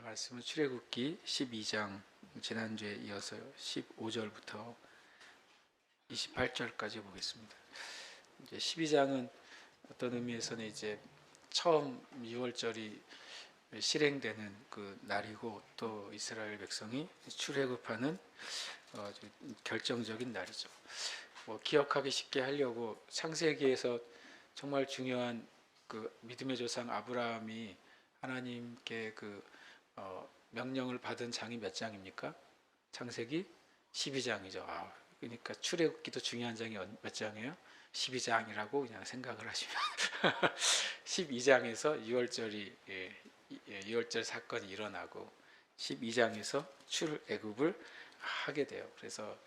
말씀은 출애굽기 12장, 지난주에 이어서 15절부터 28절까지 보겠습니다. 이제 12장은 어떤 의미에서는 이제 처음 6월절이 실행되는 그 날이고, 또 이스라엘 백성이 출애굽하는 결정적인 날이죠. 기억하기 쉽게 하려고 창세기에서 정말 중요한 그 믿음의 조상 아브라함이 하나님께 명령을 받은 장이 몇 장입니까? 창세기 12장이죠. 그러니까 출애굽기도 중요한 장이 몇 장이에요? 12장이라고 그냥 생각을 하시면 12장에서 6월절 사건이 일어나고 12장에서 출애굽을 하게 돼요. 그래서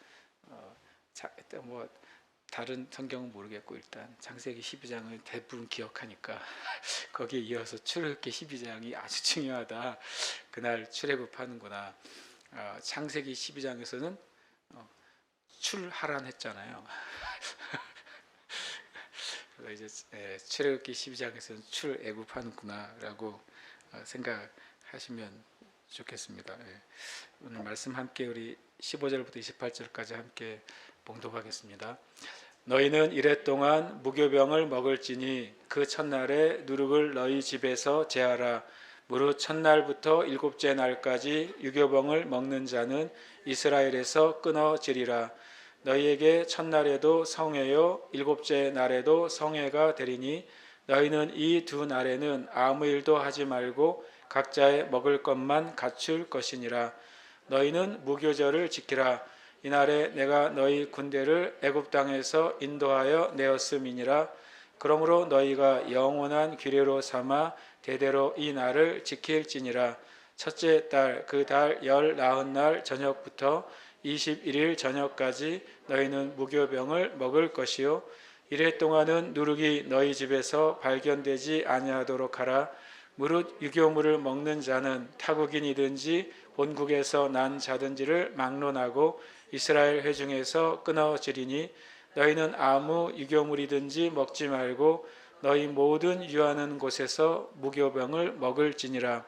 다른 성경은 모르겠고 일단 창세기 12장을 대부분 기억하니까 거기에 이어서 출애굽기 12장이 아주 중요하다. 그날 출애굽하는구나. 창세기 12장에서는 출하란 했잖아요. 그래서 이제 출애굽기 12장에서는 출애굽하는구나라고 생각하시면 좋겠습니다. 오늘 말씀 함께 우리 15절부터 28절까지 함께 봉독하겠습니다. 너희는 이레 동안 무교병을 먹을지니 그 첫날에 누룩을 너희 집에서 제하라. 무릇 첫날부터 일곱째 날까지 유교병을 먹는 자는 이스라엘에서 끊어지리라. 너희에게 첫날에도 성회요 일곱째 날에도 성회가 되리니 너희는 이 두 날에는 아무 일도 하지 말고 각자의 먹을 것만 갖출 것이니라. 너희는 무교절을 지키라. 이날에 내가 너희 군대를 애굽 땅에서 인도하여 내었음이니라. 그러므로 너희가 영원한 규례로 삼아 대대로 이 날을 지킬지니라. 첫째 달 그 달 19날 저녁부터 21일 저녁까지 너희는 무교병을 먹을 것이요 이래 동안은 누룩이 너희 집에서 발견되지 아니하도록 하라. 무릇 유교물을 먹는 자는 타국인이든지 본국에서 난 자든지를 막론하고 이스라엘 회중에서 끊어지리니 너희는 아무 유교물이든지 먹지 말고 너희 모든 유하는 곳에서 무교병을 먹을지니라.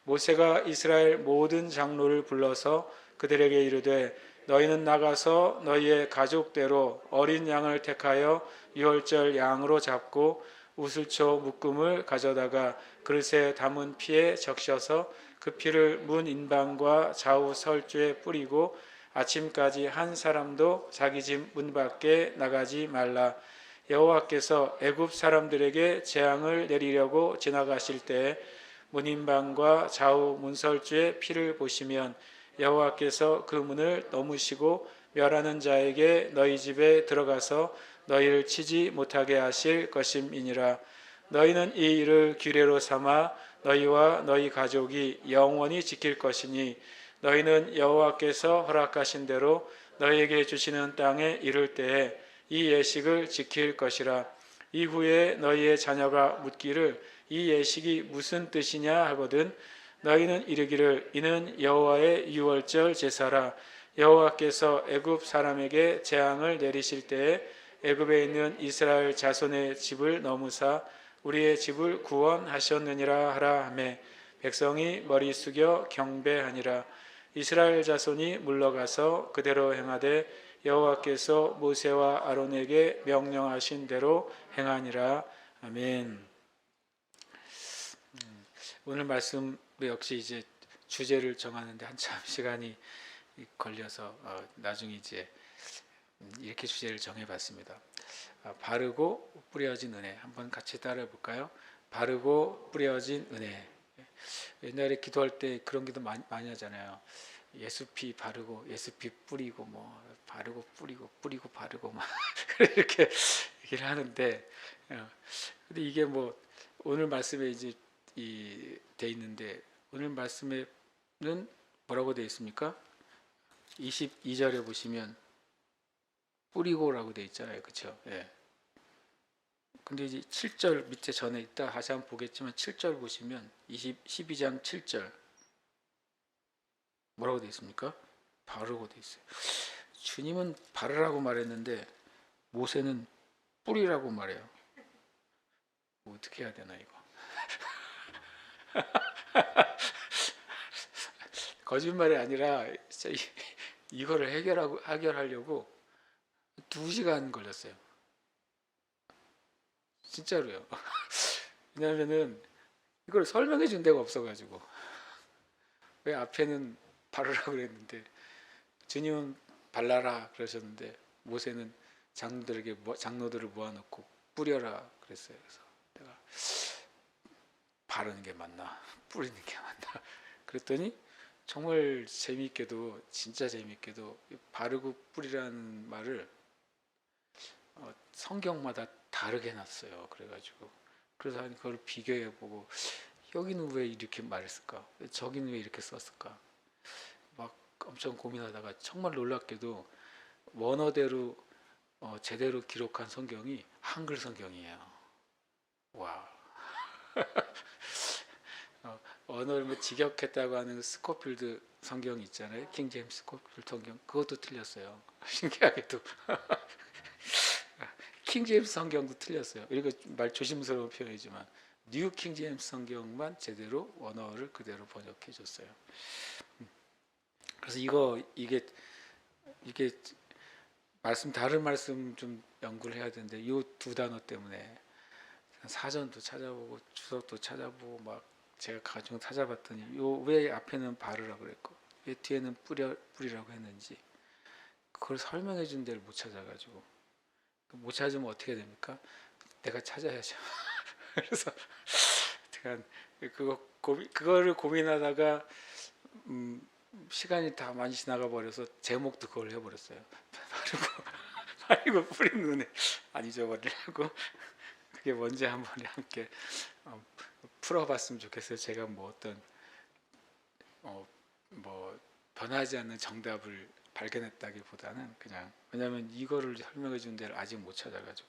모세가 이스라엘 모든 장로를 불러서 그들에게 이르되 너희는 나가서 너희의 가족대로 어린 양을 택하여 유월절 양으로 잡고 우슬초 묶음을 가져다가 그릇에 담은 피에 적셔서 그 피를 문 인방과 좌우 설주에 뿌리고 아침까지 한 사람도 자기 집 문 밖에 나가지 말라. 여호와께서 애굽 사람들에게 재앙을 내리려고 지나가실 때 문인방과 좌우 문설주의 피를 보시면 여호와께서 그 문을 넘으시고 멸하는 자에게 너희 집에 들어가서 너희를 치지 못하게 하실 것임이니라. 너희는 이 일을 규례로 삼아 너희와 너희 가족이 영원히 지킬 것이니 너희는 여호와께서 허락하신 대로 너희에게 주시는 땅에 이를 때에 이 예식을 지킬 것이라. 이후에 너희의 자녀가 묻기를 이 예식이 무슨 뜻이냐 하거든 너희는 이르기를 이는 여호와의 유월절 제사라. 여호와께서 애굽 사람에게 재앙을 내리실 때에 애굽에 있는 이스라엘 자손의 집을 넘으사 우리의 집을 구원하셨느니라 하라 하매 백성이 머리 숙여 경배하니라. 이스라엘 자손이 물러가서 그대로 행하되 여호와께서 모세와 아론에게 명령하신 대로 행하니라. 아멘. 오늘 말씀 역시 이제 주제를 정하는데 한참 시간이 걸려서 나중에 이제 이렇게 주제를 정해봤습니다. 바르고 뿌려진 은혜. 한번 같이 따라해 볼까요? 바르고 뿌려진 은혜. 옛날에 기도할 때 그런 기도 많이 하잖아요. 예수피 바르고 예수피 뿌리고 바르고 뿌리고 바르고 막 이렇게 얘기를 하는데, 근데 이게 오늘 말씀에 이제 돼 있는데 오늘 말씀에는 뭐라고 되어 있습니까? 22절에 보시면 뿌리고라고 되어 있잖아요. 그렇죠? 예. 근데 이제 7절 밑에 전에 있다 다시 한번 보겠지만 7절 보시면 12장 7절 뭐라고 되어 있습니까? 바르고 되어 있어요. 주님은 바르라고 말했는데 모세는 뿌리라고 말해요. 어떻게 해야 되나 이거? 거짓말이 아니라 진짜 이거를 해결하려고 2시간 걸렸어요. 진짜로요. 왜냐면은 이걸 설명해 준 데가 없어가지고. 왜 앞에는 바르라고 그랬는데 주님은 발라라 그러셨는데 모세는 장로들을 모아놓고 뿌려라 그랬어요. 그래서 내가 바르는 게 맞나 뿌리는 게 맞나 그랬더니 정말 재미있게도 진짜 재미있게도 바르고 뿌리라는 말을 성경마다 다르게 놨어요. 그래서 그걸 비교해보고 여기는 왜 이렇게 말했을까? 저기는 왜 이렇게 썼을까? 막 엄청 고민하다가 정말 놀랍게도 원어대로 제대로 기록한 성경이 한글 성경이에요. 와. 언어를 뭐 직역했다고 하는 스코필드 성경 있잖아요. 킹 제임스 스코필드 성경 그것도 틀렸어요. 신기하게도 킹 제임스 성경도 틀렸어요. 이거 말 조심스러운 표현이지만 뉴 킹 제임스 성경만 제대로 원어를 그대로 번역해 줬어요. 그래서 이게 다른 말씀 좀 연구를 해야 되는데 이 2단어 때문에 사전도 찾아보고 주석도 찾아보고 막 제가 가지고 찾아봤더니 왜 앞에는 바르라고 그랬고 왜 뒤에는 뿌리라고 했는지 그걸 설명해 준 데를 못 찾아가지고 못 찾으면 어떻게 됩니까? 내가 찾아야죠. 그래서 제가 그거를 고민하다가 시간이 다 많이 지나가 버려서 제목도 그걸 해버렸어요. 바르고 뿌리는 은혜 안 잊어버리려고 그게 뭔지 한번 함께 풀어봤으면 좋겠어요. 제가 뭐 어떤 뭐 변하지 않는 정답을 발견했다기보다는 그냥 왜냐하면 이거를 설명해 준 데를 아직 못 찾아가지고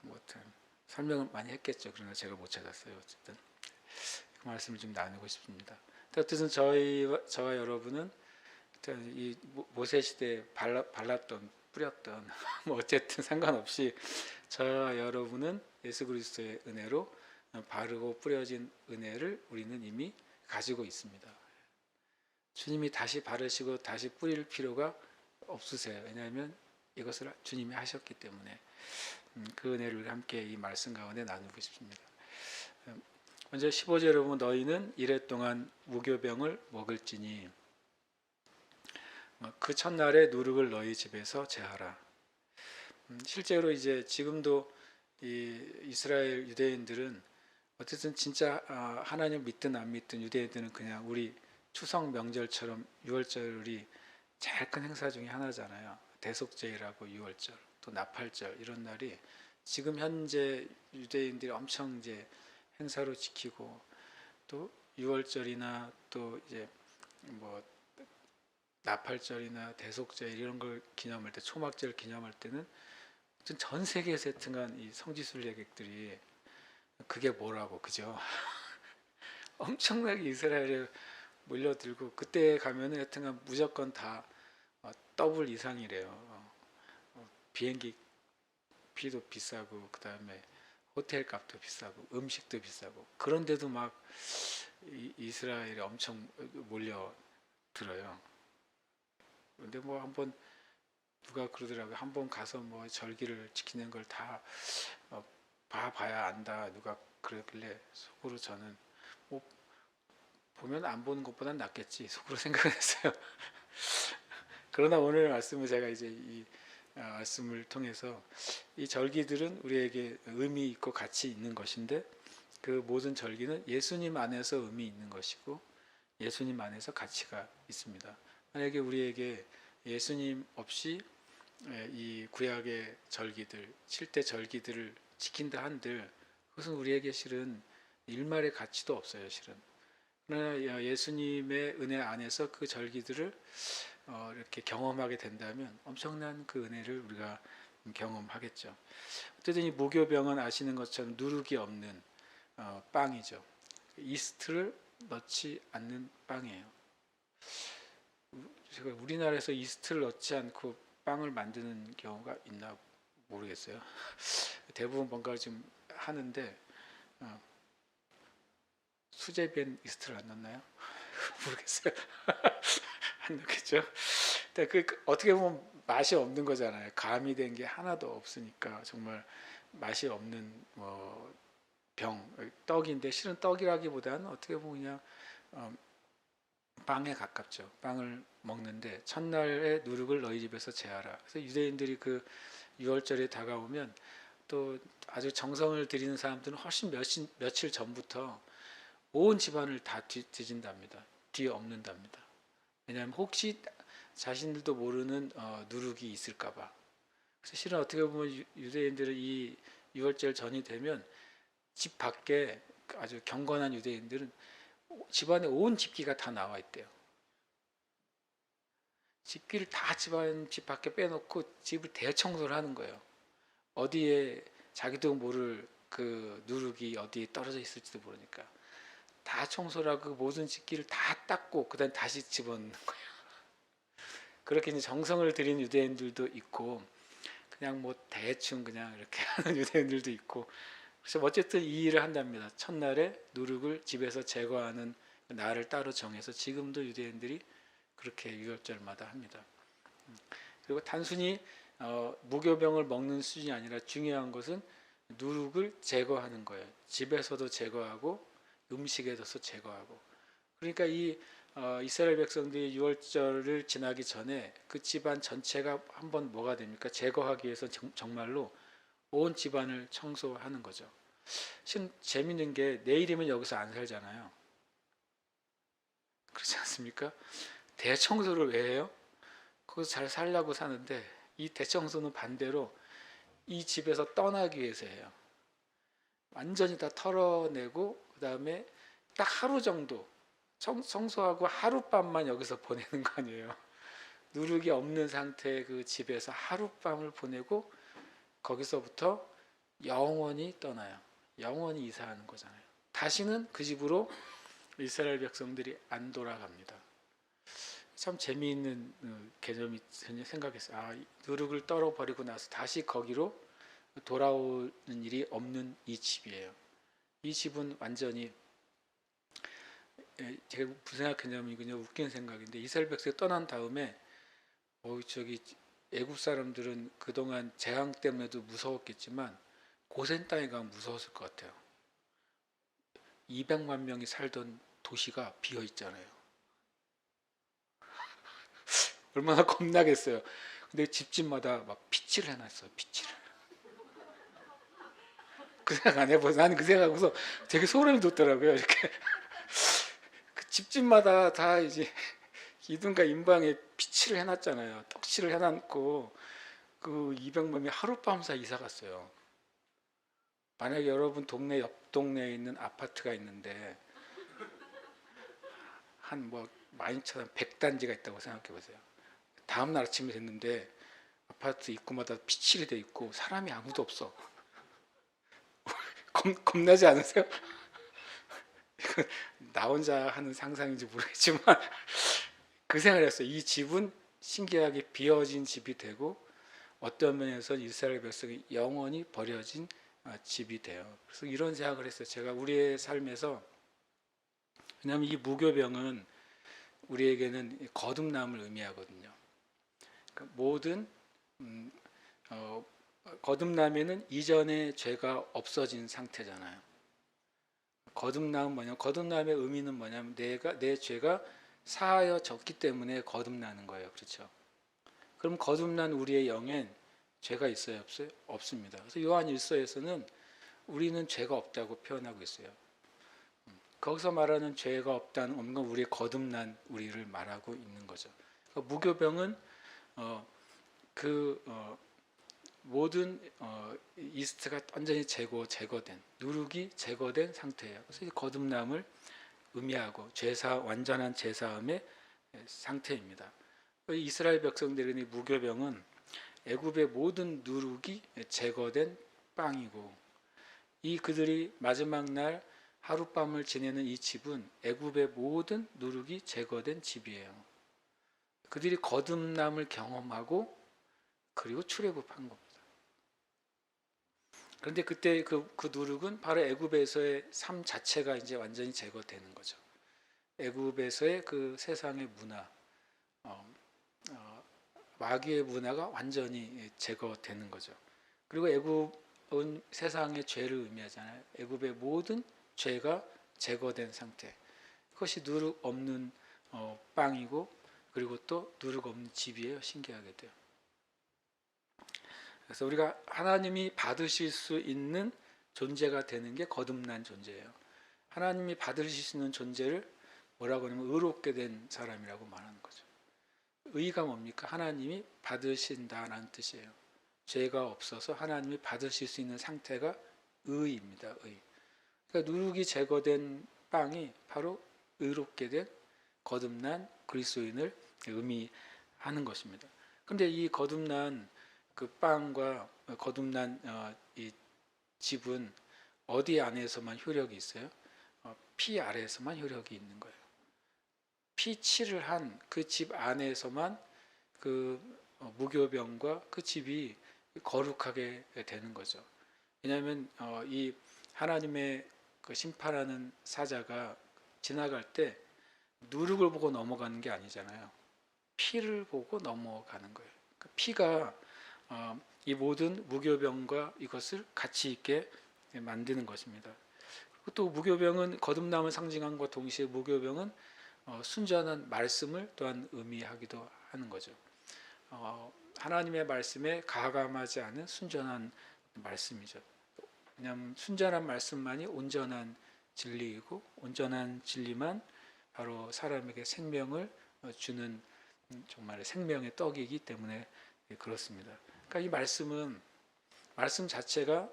뭐 어떤 설명을 많이 했겠죠. 그러나 제가 못 찾았어요. 어쨌든 그 말씀을 좀 나누고 싶습니다. 어쨌든 저와 여러분은 이 모세 시대에 발랐던 뿌렸던 뭐 어쨌든 상관없이 저와 여러분은 예수 그리스도의 은혜로 바르고 뿌려진 은혜를 우리는 이미 가지고 있습니다. 주님이 다시 바르시고 다시 뿌릴 필요가 없으세요. 왜냐하면 이것을 주님이 하셨기 때문에 그 은혜를 함께 이 말씀 가운데 나누고 싶습니다. 먼저 15절에 보면 너희는 이래 동안 무교병을 먹을지니 그 첫날에 누룩을 너희 집에서 제하라. 실제로 이제 지금도 이 이스라엘 유대인들은 어쨌든 진짜 하나님 믿든 안 믿든 유대인들은 그냥 우리 추석 명절처럼 6월절이 제일 큰 행사 중에 하나잖아요. 대속제일하고 6월절 또 나팔절 이런 날이 지금 현재 유대인들이 엄청 이제 행사로 지키고 또 6월절이나 또 이제 뭐 나팔절이나 대속제일 이런 걸 기념할 때 초막절 기념할 때는 전 세계에서 하여튼간 이 성지순례객들이 그게 뭐라고 그죠? 엄청나게 이스라엘에 몰려들고 그때 가면은 하여튼간 무조건 다 더블 이상이래요. 비행기 비도 비싸고 그 다음에 호텔 값도 비싸고 음식도 비싸고 그런데도 막 이스라엘에 엄청 몰려들어요. 근데 뭐 한번 누가 그러더라고요. 한번 가서 뭐 절기를 지키는 걸 다 봐봐야 안다. 누가 그러길래 속으로 저는 뭐 보면 안 보는 것보단 낫겠지 속으로 생각했어요. 그러나 오늘 말씀은 제가 이제 이 말씀을 통해서 이 절기들은 우리에게 의미 있고 가치 있는 것인데 그 모든 절기는 예수님 안에서 의미 있는 것이고 예수님 안에서 가치가 있습니다. 만약에 우리에게 예수님 없이 이 구약의 절기들, 7대 절기들을 지킨다 한들 그것은 우리에게 실은 일말의 가치도 없어요. 실은. 그러나 예수님의 은혜 안에서 그 절기들을 이렇게 경험하게 된다면 엄청난 그 은혜를 우리가 경험하겠죠. 어쨌든 이 무교병은 아시는 것처럼 누룩이 없는 빵이죠. 이스트를 넣지 않는 빵이에요. 제가 우리나라에서 이스트를 넣지 않고 빵을 만드는 경우가 있나 모르겠어요. 대부분 뭔가를 좀 하는데 수제비엔 이스트를 안 넣나요? 모르겠어요. 안 넣겠죠. 근데 그 어떻게 보면 맛이 없는 거잖아요. 가미된 게 하나도 없으니까 정말 맛이 없는 떡인데 실은 떡이라기보다는 어떻게 보면 그냥 어, 빵에 가깝죠. 빵을 먹는데 첫날에 누룩을 너희 집에서 제하라. 그래서 유대인들이 그 유월절에 다가오면 또 아주 정성을 들이는 사람들은 훨씬 며칠 전부터 온 집안을 다 뒤진답니다. 뒤엎는답니다. 왜냐하면 혹시 자신들도 모르는 누룩이 있을까봐. 그래서 실은 어떻게 보면 유대인들은 이 유월절 전이 되면 집 밖에 아주 경건한 유대인들은 집안에 온 집기가 다 나와 있대요. 집기를 다 집 밖에 빼놓고 집을 대청소를 하는 거예요. 어디에 자기도 모를 그 누룩이 어디에 떨어져 있을지도 모르니까 다 청소를 하고 모든 집기를 다 닦고 그다음 다시 집어넣는 거예요. 그렇게 이제 정성을 들인 유대인들도 있고 그냥 뭐 대충 그냥 이렇게 하는 유대인들도 있고 그래서 어쨌든 이 일을 한답니다. 첫날에 누룩을 집에서 제거하는 날을 따로 정해서 지금도 유대인들이 그렇게 유월절마다 합니다. 그리고 단순히 무교병을 먹는 수준이 아니라 중요한 것은 누룩을 제거하는 거예요. 집에서도 제거하고 음식에서도 제거하고. 그러니까 이 이스라엘 백성들이 유월절을 지나기 전에 그 집안 전체가 한번 뭐가 됩니까? 제거하기 위해서 정말로 온 집안을 청소하는 거죠. 신 재밌는 게 내일이면 여기서 안 살잖아요. 그렇지 않습니까? 대청소를 왜 해요? 거기서 잘 살려고 사는데 이 대청소는 반대로 이 집에서 떠나기 위해서 해요. 완전히 다 털어내고 그 다음에 딱 하루 정도 청소하고 하룻밤만 여기서 보내는 거 아니에요. 누룩이 없는 상태의 그 집에서 하룻밤을 보내고 거기서부터 영원히 떠나요. 영원히 이사하는 거잖아요. 다시는 그 집으로 이스라엘 백성들이 안 돌아갑니다. 참 재미있는 개념이 생각했어요. 누룩을 떨어버리고 나서 다시 거기로 돌아오는 일이 없는 이 집이에요. 이 집은 완전히 제가 무슨 생각했냐면 그냥 웃긴 생각인데 이스라엘 백성이 떠난 다음에 저기 애굽 사람들은 그동안 재앙 때문에도 무서웠겠지만 고센 땅에 가면 무서웠을 것 같아요. 200만 명이 살던 도시가 비어 있잖아요. 얼마나 겁나겠어요. 근데 집집마다 막 피치를 해놨어요. 피치를. 그 생각 안 해봐서 나는 그 생각하고서 되게 소름이 돋더라고요. 이렇게 그 집집마다 다 이제 이든가 인방에 피치를 해놨잖아요. 떡칠을 해놨고 그 200만 명이 하룻밤 사이 이사 갔어요. 만약에 여러분 동네 옆 동네에 있는 아파트가 있는데 한 뭐 많이 쳐도 100단지가 있다고 생각해 보세요. 다음날 아침에 됐는데 아파트 입구마다 피칠이 돼 있고 사람이 아무도 없어. 겁나지 않으세요? 나 혼자 하는 상상인지 모르겠지만 그 생각을 했어요. 이 집은 신기하게 비어진 집이 되고 어떤 면에서 이스라엘 백성이 영원히 버려진 집이 돼요. 그래서 이런 생각을 했어요. 제가 우리의 삶에서 왜냐하면 이 무교병은 우리에게는 거듭남을 의미하거든요. 그러니까 모든 거듭남에는 이전의 죄가 없어진 상태잖아요. 거듭남은 뭐냐? 거듭남의 의미는 뭐냐면 내 죄가 사하여졌기 때문에 거듭나는 거예요. 그렇죠? 그럼 거듭난 우리의 영엔 죄가 있어요, 없어요? 없습니다. 그래서 요한 1서에서는 우리는 죄가 없다고 표현하고 있어요. 거기서 말하는 죄가 없다는 건 우리의 거듭난 우리를 말하고 있는 거죠. 그러니까 무교병은 모든 이스트가 완전히 제거된 누룩이 제거된 상태예요. 그래서 거듭남을 의미하고 완전한 제사함의 상태입니다. 이스라엘 백성들의 무교병은 애굽의 모든 누룩이 제거된 빵이고 이 그들이 마지막 날 하룻밤을 지내는 이 집은 애굽의 모든 누룩이 제거된 집이에요. 그들이 거듭남을 경험하고 그리고 출애굽한 겁니다. 그런데 그때 그 누룩은 바로 애굽에서의 삶 자체가 이제 완전히 제거되는 거죠. 애굽에서의 그 세상의 문화, 어, 마귀의 문화가 완전히 제거되는 거죠. 그리고 애굽은 세상의 죄를 의미하잖아요. 애굽의 모든 죄가 제거된 상태. 그것이 누룩 없는 빵이고, 그리고 또 누룩 없는 집이에요. 신기하게도요. 그래서 우리가 하나님이 받으실 수 있는 존재가 되는 게 거듭난 존재예요. 하나님이 받으실 수 있는 존재를 뭐라고 하냐면 의롭게 된 사람이라고 말하는 거죠. 의가 뭡니까? 하나님이 받으신다라는 뜻이에요. 죄가 없어서 하나님이 받으실 수 있는 상태가 의입니다. 의. 그러니까 누룩이 제거된 빵이 바로 의롭게 된 거듭난 그리스도인을 의미하는 것입니다. 그런데 이 거듭난 그 빵과 거듭난 이 집은 어디 안에서만 효력이 있어요? 피 아래에서만 효력이 있는 거예요. 피치를 한 그 집 안에서만 그 무교병과 그 집이 거룩하게 되는 거죠. 왜냐하면 이 하나님의 그 심판하는 사자가 지나갈 때 누룩을 보고 넘어가는 게 아니잖아요. 피를 보고 넘어가는 거예요. 그 피가 이 모든 무교병과 이것을 같이 있게 만드는 것입니다. 그리고 또 무교병은 거듭남을 상징한 것과 동시에 무교병은 순전한 말씀을 또한 의미하기도 하는 거죠. 하나님의 말씀에 가감하지 않은 순전한 말씀이죠. 왜냐하면 순전한 말씀만이 온전한 진리이고, 온전한 진리만 바로 사람에게 생명을 주는 정말 생명의 떡이기 때문에 그렇습니다. 그러니까 이 말씀 자체가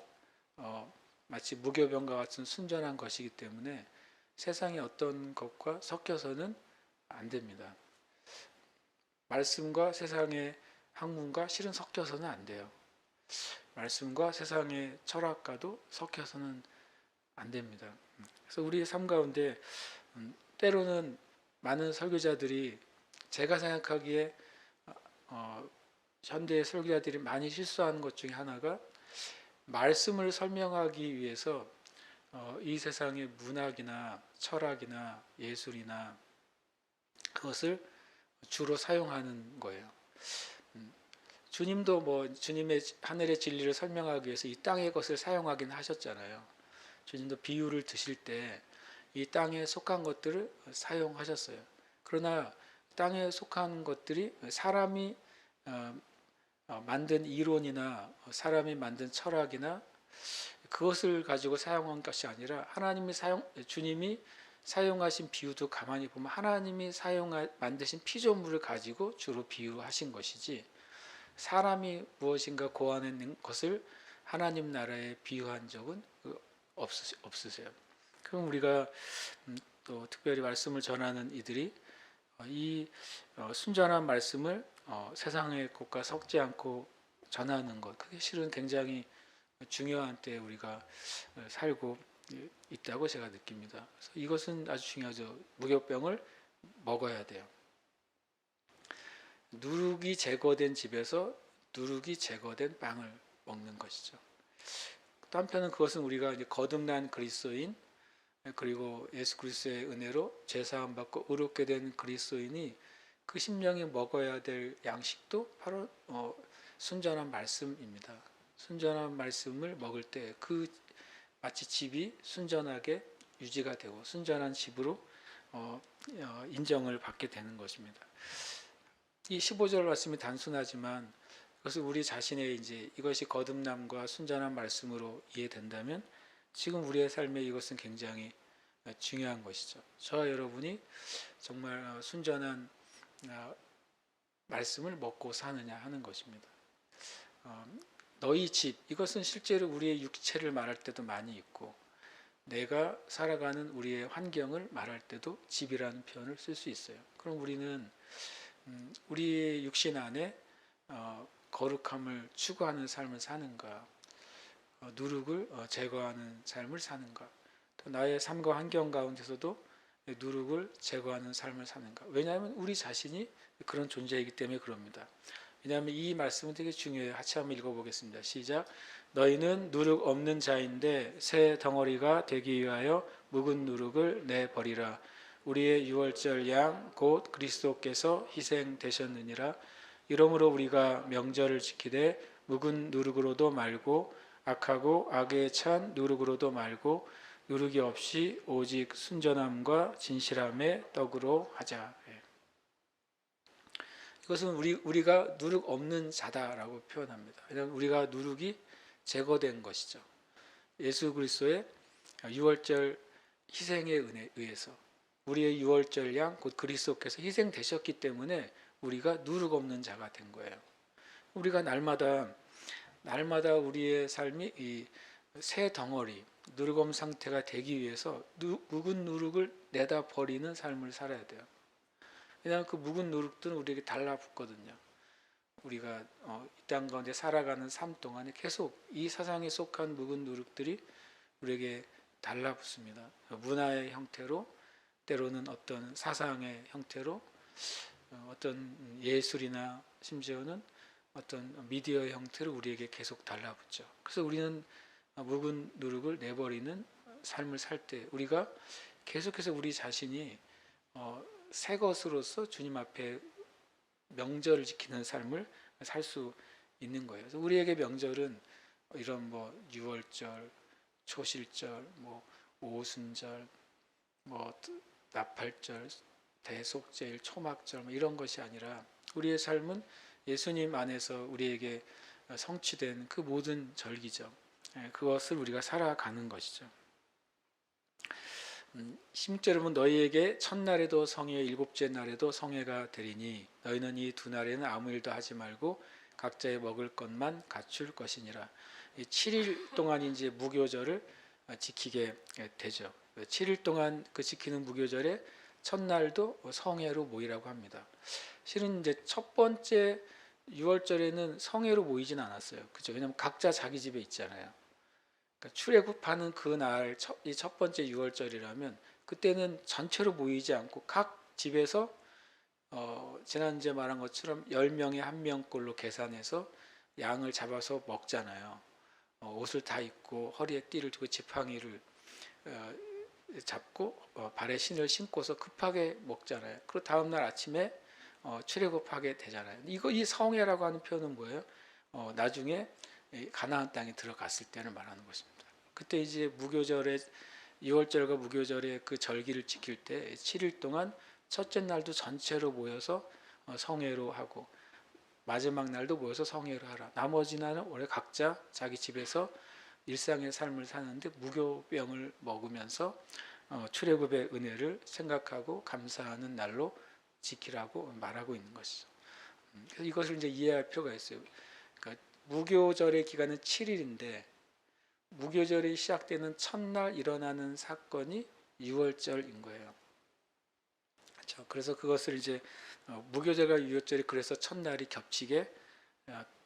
마치 무교병과 같은 순전한 것이기 때문에 세상의 어떤 것과 섞여서는 안 됩니다. 말씀과 세상의 학문과 실은 섞여서는 안 돼요. 말씀과 세상의 철학과도 섞여서는 안 됩니다. 그래서 우리의 삶 가운데 때로는 많은 설교자들이 제가 생각하기에 현대 설교자들이 많이 실수하는 것 중에 하나가 말씀을 설명하기 위해서 이 세상의 문학이나 철학이나 예술이나 그것을 주로 사용하는 거예요. 주님도 주님의 하늘의 진리를 설명하기 위해서 이 땅의 것을 사용하긴 하셨잖아요. 주님도 비유를 드실 때 이 땅에 속한 것들을 사용하셨어요. 그러나 땅에 속한 것들이 사람이 만든 이론이나 사람이 만든 철학이나 그것을 가지고 사용한 것이 아니라 주님이 사용하신 비유도 가만히 보면 하나님이 만드신 피조물을 가지고 주로 비유하신 것이지, 사람이 무엇인가 고안한 것을 하나님 나라에 비유한 적은 없으세요. 그럼 우리가 또 특별히 말씀을 전하는 이들이 이 순전한 말씀을 세상의 것과 섞지 않고 전하는 것, 그게 실은 굉장히 중요한 때에 우리가 살고 있다고 제가 느낍니다. 그래서 이것은 아주 중요하죠. 무교병을 먹어야 돼요. 누룩이 제거된 집에서 누룩이 제거된 빵을 먹는 것이죠. 또 한편은 그것은 우리가 이제 거듭난 그리스도인, 그리고 예수 그리스도의 은혜로 죄사함 받고 의롭게 된 그리스도인이 그 심령이 먹어야 될 양식도 바로 순전한 말씀입니다. 순전한 말씀을 먹을 때 마치 집이 순전하게 유지가 되고 순전한 집으로 인정을 받게 되는 것입니다. 이 15절 말씀이 단순하지만 그것을 우리 자신의 이것이 거듭남과 순전한 말씀으로 이해된다면 지금 우리의 삶에 이것은 굉장히 중요한 것이죠. 저와 여러분이 정말 순전한 말씀을 먹고 사느냐 하는 것입니다. 너희 집, 이것은 실제로 우리의 육체를 말할 때도 많이 있고, 내가 살아가는 우리의 환경을 말할 때도 집이라는 표현을 쓸 수 있어요. 그럼 우리는 우리의 육신 안에 거룩함을 추구하는 삶을 사는가, 누룩을 제거하는 삶을 사는가, 또 나의 삶과 환경 가운데서도 누룩을 제거하는 삶을 사는가. 왜냐하면 우리 자신이 그런 존재이기 때문에 그럽니다. 왜냐하면 이 말씀은 되게 중요해요. 같이 한번 읽어보겠습니다. 시작. 너희는 누룩 없는 자인데 새 덩어리가 되기 위하여 묵은 누룩을 내버리라. 우리의 유월절 양 곧 그리스도께서 희생되셨느니라. 이러므로 우리가 명절을 지키되 묵은 누룩으로도 말고 악하고 악에 찬 누룩으로도 말고 누룩이 없이 오직 순전함과 진실함의 떡으로 하자. 이것은 우리가 누룩 없는 자다라고 표현합니다. 왜냐하면 우리가 누룩이 제거된 것이죠. 예수 그리스도의 유월절 희생에 의해서 우리의 유월절 양 곧 그리스도께서 희생되셨기 때문에 우리가 누룩 없는 자가 된 거예요. 우리가 날마다 우리의 삶이 이 새 덩어리 누룩 없는 상태가 되기 위해서 묵은 누룩을 내다 버리는 삶을 살아야 돼요. 왜냐하면 그 묵은 누룩들은 우리에게 달라붙거든요. 우리가 이 땅 가운데 살아가는 삶 동안에 계속 이 사상에 속한 묵은 누룩들이 우리에게 달라붙습니다. 문화의 형태로, 때로는 어떤 사상의 형태로, 어떤 예술이나 심지어는 어떤 미디어의 형태로 우리에게 계속 달라붙죠. 그래서 우리는 묵은 누룩을 내버리는 삶을 살 때 우리가 계속해서 우리 자신이 새 것으로서 주님 앞에 명절을 지키는 삶을 살 수 있는 거예요. 그래서 우리에게 명절은 이런 유월절, 초실절, 오순절, 나팔절, 대속제일, 초막절 이런 것이 아니라 우리의 삶은 예수님 안에서 우리에게 성취된 그 모든 절기죠. 그것을 우리가 살아가는 것이죠. 16절에 보면 너희에게 첫날에도 성회, 일곱째 날에도 성회가 되리니 너희는 이 두 날에는 아무 일도 하지 말고 각자의 먹을 것만 갖출 것이니라. 7일 동안 이제 무교절을 지키게 되죠. 7일 동안 그 지키는 무교절에 첫날도 성회로 모이라고 합니다. 실은 이제 첫 번째 6월절에는 성회로 모이진 않았어요. 그죠? 왜냐하면 각자 자기 집에 있잖아요. 그러니까 출애굽하는 그날 이 첫 번째 6월절이라면 그때는 전체로 모이지 않고 각 집에서 지난주에 말한 것처럼 10명에 1명꼴로 계산해서 양을 잡아서 먹잖아요. 옷을 다 입고 허리에 띠를 두고 지팡이를 잡고 발에 신을 신고서 급하게 먹잖아요. 그리고 다음날 아침에 출애굽하게 되잖아요. 이 성회라고 하는 표현은 뭐예요? 나중에 가나안 땅에 들어갔을 때를 말하는 것입니다. 그때 이제 무교절에 2월절과 무교절의 그 절기를 지킬 때 7일 동안 첫째 날도 전체로 모여서 성회로 하고 마지막 날도 모여서 성회를 하라. 나머지 날은 원래 각자 자기 집에서 일상의 삶을 사는데 무교병을 먹으면서 출애굽의 은혜를 생각하고 감사하는 날로 지키라고 말하고 있는 것이죠. 그래서 이것을 이제 이해할 필요가 있어요. 그러니까 무교절의 기간은 7일인데 무교절이 시작되는 첫날 일어나는 사건이 6월절인 거예요. 그렇죠? 그래서 그것을 이제 무교절과 6월절이 그래서 첫날이 겹치게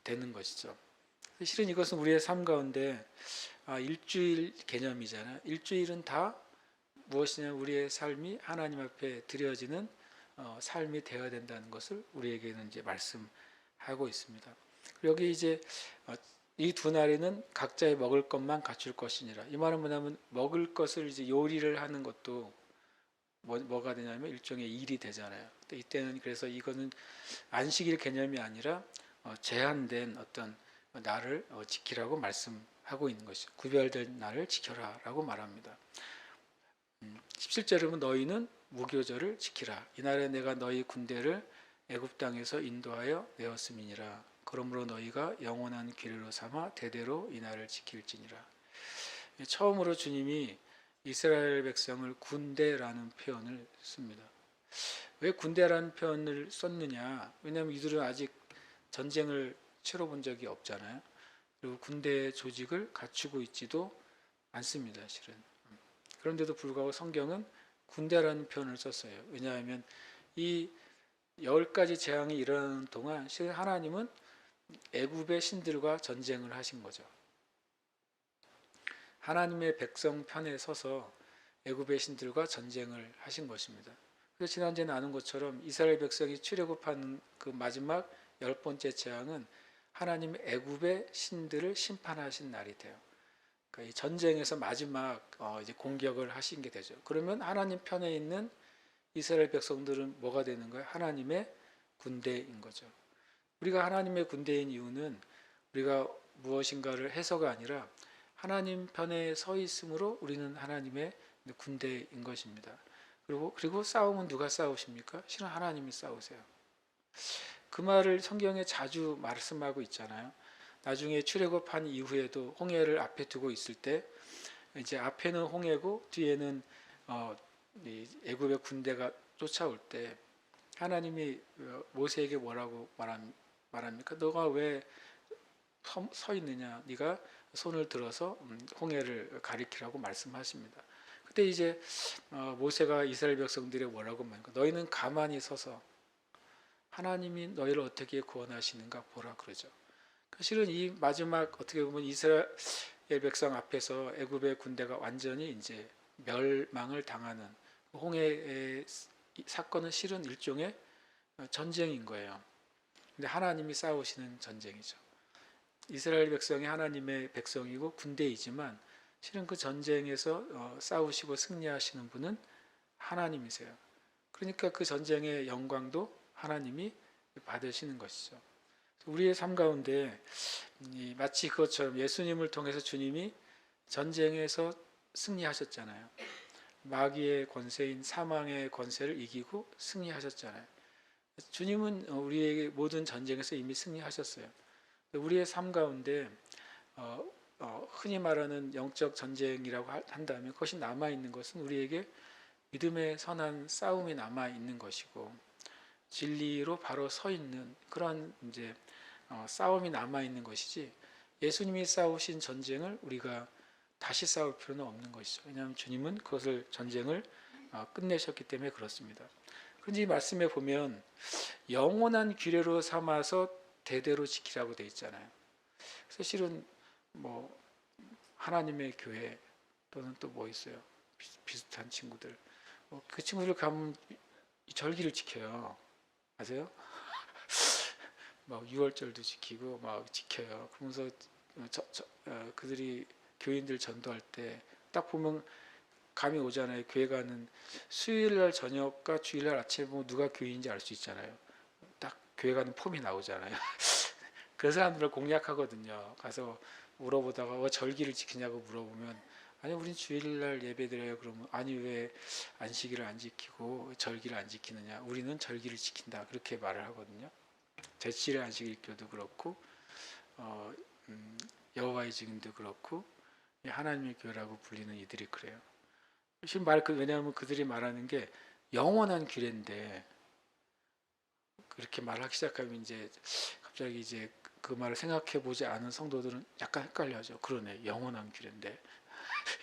되는 것이죠. 실은 이것은 우리의 삶 가운데 일주일 개념이잖아요. 일주일은 다 무엇이냐 우리의 삶이 하나님 앞에 드려지는 삶이 되어야 된다는 것을 우리에게는 이제 말씀하고 있습니다. 여기 이제 이 두 날에는 각자의 먹을 것만 갖출 것이니라. 이 말은 뭐냐면 먹을 것을 이제 요리를 하는 것도 뭐가 되냐면 일종의 일이 되잖아요. 이때는 그래서 이거는 안식일 개념이 아니라 제한된 어떤 날을 지키라고 말씀하고 있는 것이죠. 구별된 날을 지켜라라고 말합니다. 17절에 보면 너희는 무교절을 지키라. 이날에 내가 너희 군대를 애굽 땅에서 인도하여 내었음이니라. 그러므로 너희가 영원한 규례로 삼아 대대로 이날을 지킬지니라. 처음으로 주님이 이스라엘 백성을 군대라는 표현을 씁니다. 왜 군대라는 표현을 썼느냐? 왜냐하면 이들은 아직 전쟁을 치러본 적이 없잖아요. 그리고 군대 조직을 갖추고 있지도 않습니다, 실은. 그런데도 불구하고 성경은 군대라는 표현을 썼어요. 왜냐하면 이 10가지 재앙이 일어나는 동안 실은 하나님은 애굽의 신들과 전쟁을 하신 거죠. 하나님의 백성 편에 서서 애굽의 신들과 전쟁을 하신 것입니다. 그래서 지난주에 나눈 것처럼 이스라엘 백성이 출애굽하는 그 마지막 10번째 재앙은 하나님 애굽의 신들을 심판하신 날이 돼요. 그러니까 이 전쟁에서 마지막 이제 공격을 하신 게 되죠. 그러면 하나님 편에 있는 이스라엘 백성들은 뭐가 되는 거예요? 하나님의 군대인 거죠. 우리가 하나님의 군대인 이유는 우리가 무엇인가를 해서가 아니라 하나님 편에 서 있으므로 우리는 하나님의 군대인 것입니다. 그리고 싸움은 누가 싸우십니까? 실은 하나님이 싸우세요. 그 말을 성경에 자주 말씀하고 있잖아요. 나중에 출애굽한 이후에도 홍해를 앞에 두고 있을 때 이제 앞에는 홍해고 뒤에는 애굽의 군대가 쫓아올 때 하나님이 모세에게 뭐라고 말합니까? 너가 왜 서 있느냐? 네가 손을 들어서 홍해를 가리키라고 말씀하십니다. 그때 이제 모세가 이스라엘 백성들에게 뭐라고 말합니까? 너희는 가만히 서서 하나님이 너희를 어떻게 구원하시는가 보라 그러죠. 실은 이 마지막 어떻게 보면 이스라엘 백성 앞에서 애굽의 군대가 완전히 이제 멸망을 당하는 홍해의 사건은 실은 일종의 전쟁인 거예요. 근데 하나님이 싸우시는 전쟁이죠. 이스라엘 백성이 하나님의 백성이고 군대이지만 실은 그 전쟁에서 싸우시고 승리하시는 분은 하나님이세요. 그러니까 그 전쟁의 영광도 하나님이 받으시는 것이죠. 우리의 삶 가운데 마치 그것처럼 예수님을 통해서 주님이 전쟁에서 승리하셨잖아요. 마귀의 권세인 사망의 권세를 이기고 승리하셨잖아요. 주님은 우리에게 모든 전쟁에서 이미 승리하셨어요. 우리의 삶 가운데 흔히 말하는 영적 전쟁이라고 한다면 그것이 남아있는 것은 우리에게 믿음의 선한 싸움이 남아있는 것이고 진리로 바로 서 있는 그런 이제 싸움이 남아있는 것이지 예수님이 싸우신 전쟁을 우리가 다시 싸울 필요는 없는 것이죠. 왜냐하면 주님은 그것을 전쟁을 끝내셨기 때문에 그렇습니다. 그런데 이 말씀에 보면 영원한 규례로 삼아서 대대로 지키라고 되어 있잖아요. 그래서 실은 뭐 하나님의 교회 또는 또 뭐 있어요? 비슷한 친구들. 그 친구들 가면 절기를 지켜요. 아세요? 막 6월절도 지키고 막 지켜요. 그러면서 그들이 교인들 전도할 때 딱 보면 감이 오잖아요. 교회 가는 수요일날 저녁과 주일날 아침에 보면 누가 교인인지 알 수 있잖아요. 딱 교회 가는 폼이 나오잖아요. 그 사람들을 공략하거든요. 가서 물어보다가 절기를 지키냐고 물어보면 아니 우린 주일날 예배드려요. 그러면 아니 왜 안식일을 안 지키고 절기를 안 지키느냐? 우리는 절기를 지킨다. 그렇게 말을 하거든요. 제7의 안식일교도 그렇고 여호와의 증인도 그렇고 하나님의 교회라고 불리는 이들이 그래요. 왜냐하면 그들이 말하는 게 영원한 규례인데 그렇게 말하기 시작하면 이제 갑자기 이제 그 말을 생각해 보지 않은 성도들은 약간 헷갈려하죠. 그러네, 영원한 규례인데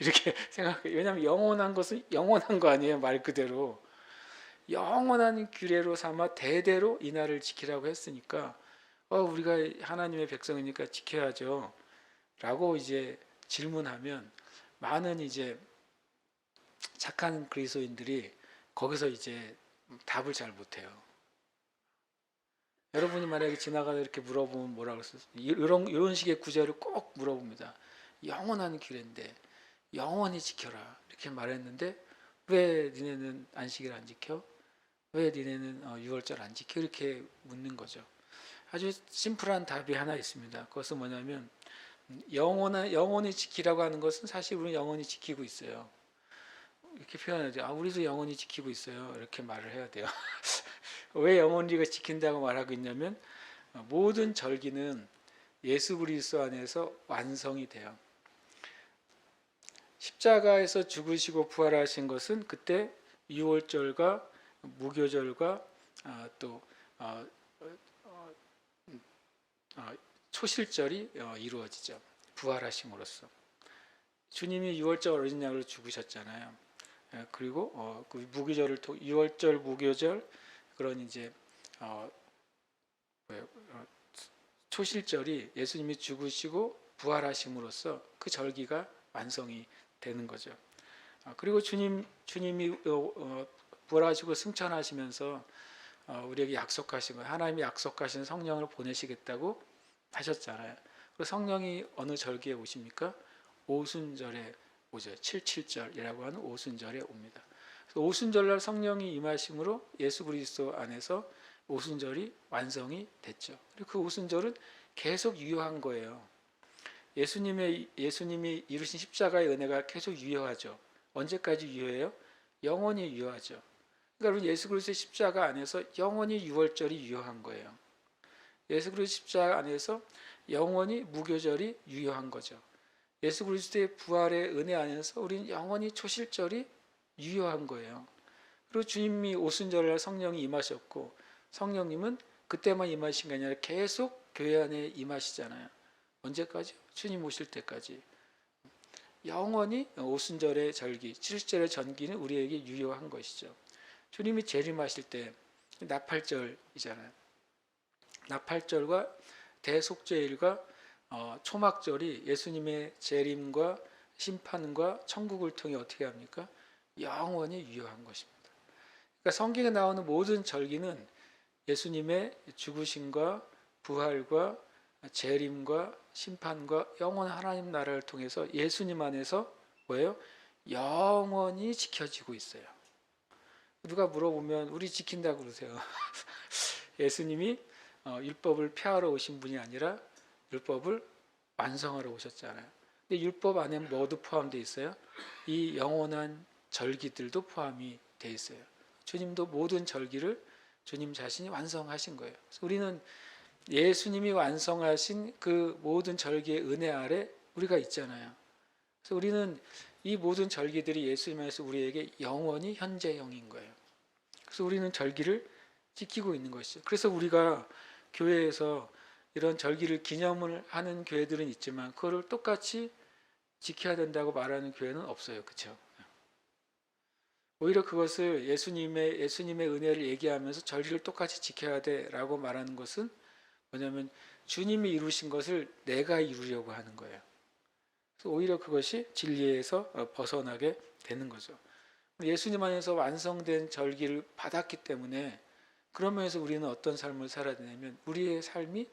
이렇게 생각해. 왜냐하면 영원한 것은 영원한 거 아니에요. 말 그대로 영원한 규례로 삼아 대대로 이 날을 지키라고 했으니까 우리가 하나님의 백성이니까 지켜야죠 라고 이제 질문하면 많은 이제 착한 그리스도인들이 거기서 이제 답을 잘 못해요. 여러분이 만약에 지나가다 이렇게 물어보면 뭐라고 했어요? 이런 식의 구절을 꼭 물어봅니다. 영원한 규례인데 영원히 지켜라 이렇게 말했는데 왜 니네는 안식일 안 지켜? 왜 니네는 6월절 안 지켜? 이렇게 묻는 거죠. 아주 심플한 답이 하나 있습니다. 그것은 뭐냐면 영원히 지키라고 하는 것은 사실 우리는 영원히 지키고 있어요. 이렇게 표현해야 돼요. 우리도 영원히 지키고 있어요. 이렇게 말을 해야 돼요. 왜 영원히 지킨다고 말하고 있냐면 모든 절기는 예수 그리스도 안에서 완성이 돼요. 십자가에서 죽으시고 부활하신 것은 그때 유월절과 무교절과 또 초실절이 이루어지죠. 부활하심으로써 주님이 유월절 어린 양으로 죽으셨잖아요. 그리고 그 무교절을 유월절 무교절 그런 이제 초실절이 예수님이 죽으시고 부활하심으로써 그 절기가 완성이 되는 거죠. 그리고 주님이 부활하시고 승천하시면서 우리에게 약속하신 거예요. 하나님이 약속하신 성령을 보내시겠다고 하셨잖아요. 그 성령이 어느 절기에 오십니까? 오순절에 오죠. 77절이라고 하는 오순절에 옵니다. 오순절날 성령이 임하심으로 예수 그리스도 안에서 오순절이 완성이 됐죠. 그리고 그 오순절은 계속 유효한 거예요. 예수님이 이루신 십자가의 은혜가 계속 유효하죠. 언제까지 유효해요? 영원히 유효하죠. 그러니까 우리 예수 그리스도의 십자가 안에서 영원히 유월절이 유효한 거예요. 예수 그리스도 십자가 안에서 영원히 무교절이 유효한 거죠. 예수 그리스도의 부활의 은혜 안에서 우리는 영원히 초실절이 유효한 거예요. 그리고 주님이 오순절날 성령이 임하셨고 성령님은 그때만 임하신 게 아니라 계속 교회 안에 임하시잖아요. 언제까지? 주님 오실 때까지. 영원히 오순절의 절기, 7절의 전기는 우리에게 유효한 것이죠. 주님이 재림하실 때 나팔절이잖아요. 나팔절과 대속죄일과 초막절이 예수님의 재림과 심판과 천국을 통해 어떻게 합니까? 영원히 유효한 것입니다. 그러니까 성경에 나오는 모든 절기는 예수님의 죽으심과 부활과 재림과 심판과 영원한 하나님 나라를 통해서 예수님 안에서 뭐예요? 영원히 지켜지고 있어요. 누가 물어보면 우리 지킨다고 그러세요. 예수님이 율법을 폐하러 오신 분이 아니라 율법을 완성하러 오셨잖아요. 근데 율법 안에 뭐도 포함되어 있어요? 이 영원한 절기들도 포함이 되어 있어요. 주님도 모든 절기를 주님 자신이 완성하신 거예요. 그래서 우리는 예수님이 완성하신 그 모든 절기의 은혜 아래 우리가 있잖아요. 그래서 우리는 이 모든 절기들이 예수님 안에서 우리에게 영원히 현재형인 거예요. 그래서 우리는 절기를 지키고 있는 것이죠. 그래서 우리가 교회에서 이런 절기를 기념을 하는 교회들은 있지만 그거를 똑같이 지켜야 된다고 말하는 교회는 없어요. 그렇죠? 오히려 그것을 예수님의 은혜를 얘기하면서 절기를 똑같이 지켜야 돼라고 말하는 것은 뭐냐면 주님이 이루신 것을 내가 이루려고 하는 거예요. 그래서 오히려 그것이 진리에서 벗어나게 되는 거죠. 예수님 안에서 완성된 절기를 받았기 때문에 그러면서 우리는 어떤 삶을 살아야 되냐면 우리의 삶이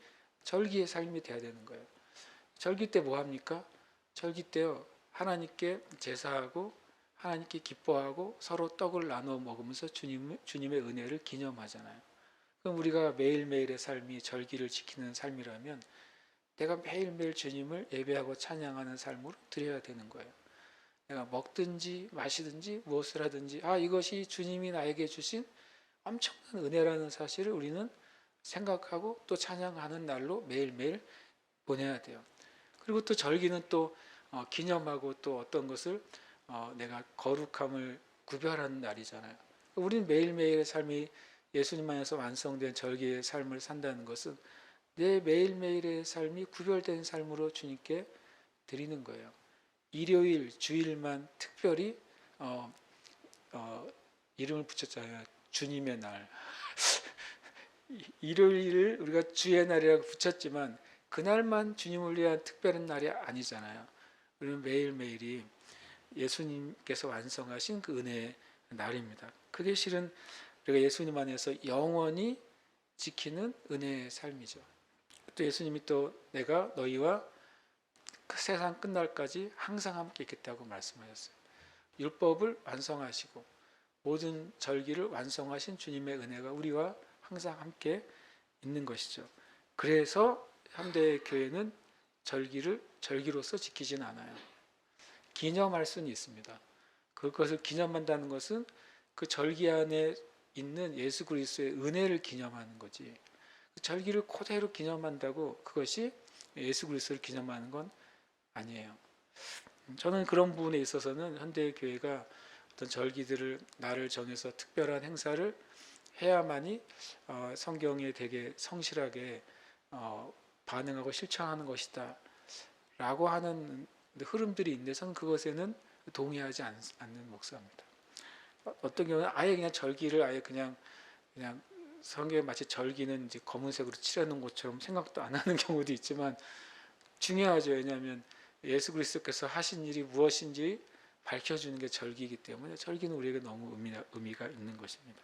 절기의 삶이 돼야 되는 거예요. 절기 때 뭐 합니까? 절기 때요 하나님께 제사하고 하나님께 기뻐하고 서로 떡을 나눠 먹으면서 주님의 은혜를 기념하잖아요. 그럼 우리가 매일매일의 삶이 절기를 지키는 삶이라면 내가 매일매일 주님을 예배하고 찬양하는 삶으로 드려야 되는 거예요. 내가 먹든지 마시든지 무엇을 하든지 이것이 주님이 나에게 주신 엄청난 은혜라는 사실을 우리는 생각하고 또 찬양하는 날로 매일매일 보내야 돼요. 그리고 또 절기는 또 기념하고 또 어떤 것을 내가 거룩함을 구별하는 날이잖아요. 우리는 매일매일의 삶이 예수님 안에서 완성된 절기의 삶을 산다는 것은 내 매일매일의 삶이 구별된 삶으로 주님께 드리는 거예요. 일요일, 주일만 특별히 이름을 붙였잖아요. 주님의 날. 일요일을 우리가 주의 날이라고 붙였지만 그날만 주님을 위한 특별한 날이 아니잖아요. 우리는 매일매일이 예수님께서 완성하신 그 은혜의 날입니다. 그게 실은 우리가 예수님 안에서 영원히 지키는 은혜의 삶이죠. 또 예수님이 또 내가 너희와 그 세상 끝날까지 항상 함께 있겠다고 말씀하셨어요. 율법을 완성하시고 모든 절기를 완성하신 주님의 은혜가 우리와 항상 함께 있는 것이죠. 그래서 현대 교회는 절기를 절기로서 지키진 않아요. 기념할 수는 있습니다. 그것을 기념한다는 것은 그 절기 안에 있는 예수 그리스도의 은혜를 기념하는 거지. 절기를 그대로 기념한다고 그것이 예수 그리스도를 기념하는 건 아니에요. 저는 그런 부분에 있어서는 현대 교회가 어떤 절기들을 날을 정해서 특별한 행사를 해야만이 성경에 되게 성실하게 반응하고 실천하는 것이다 라고 하는 흐름들이 있는데 저는 그것에는 동의하지 않는 목사입니다. 어떤 경우는 아예 그냥 절기를 아예 그냥 성경에 마치 절기는 이제 검은색으로 칠해놓은 것처럼 생각도 안 하는 경우도 있지만 중요하죠. 왜냐하면 예수 그리스도께서 하신 일이 무엇인지 밝혀주는 게 절기이기 때문에 절기는 우리에게 너무 의미가 있는 것입니다.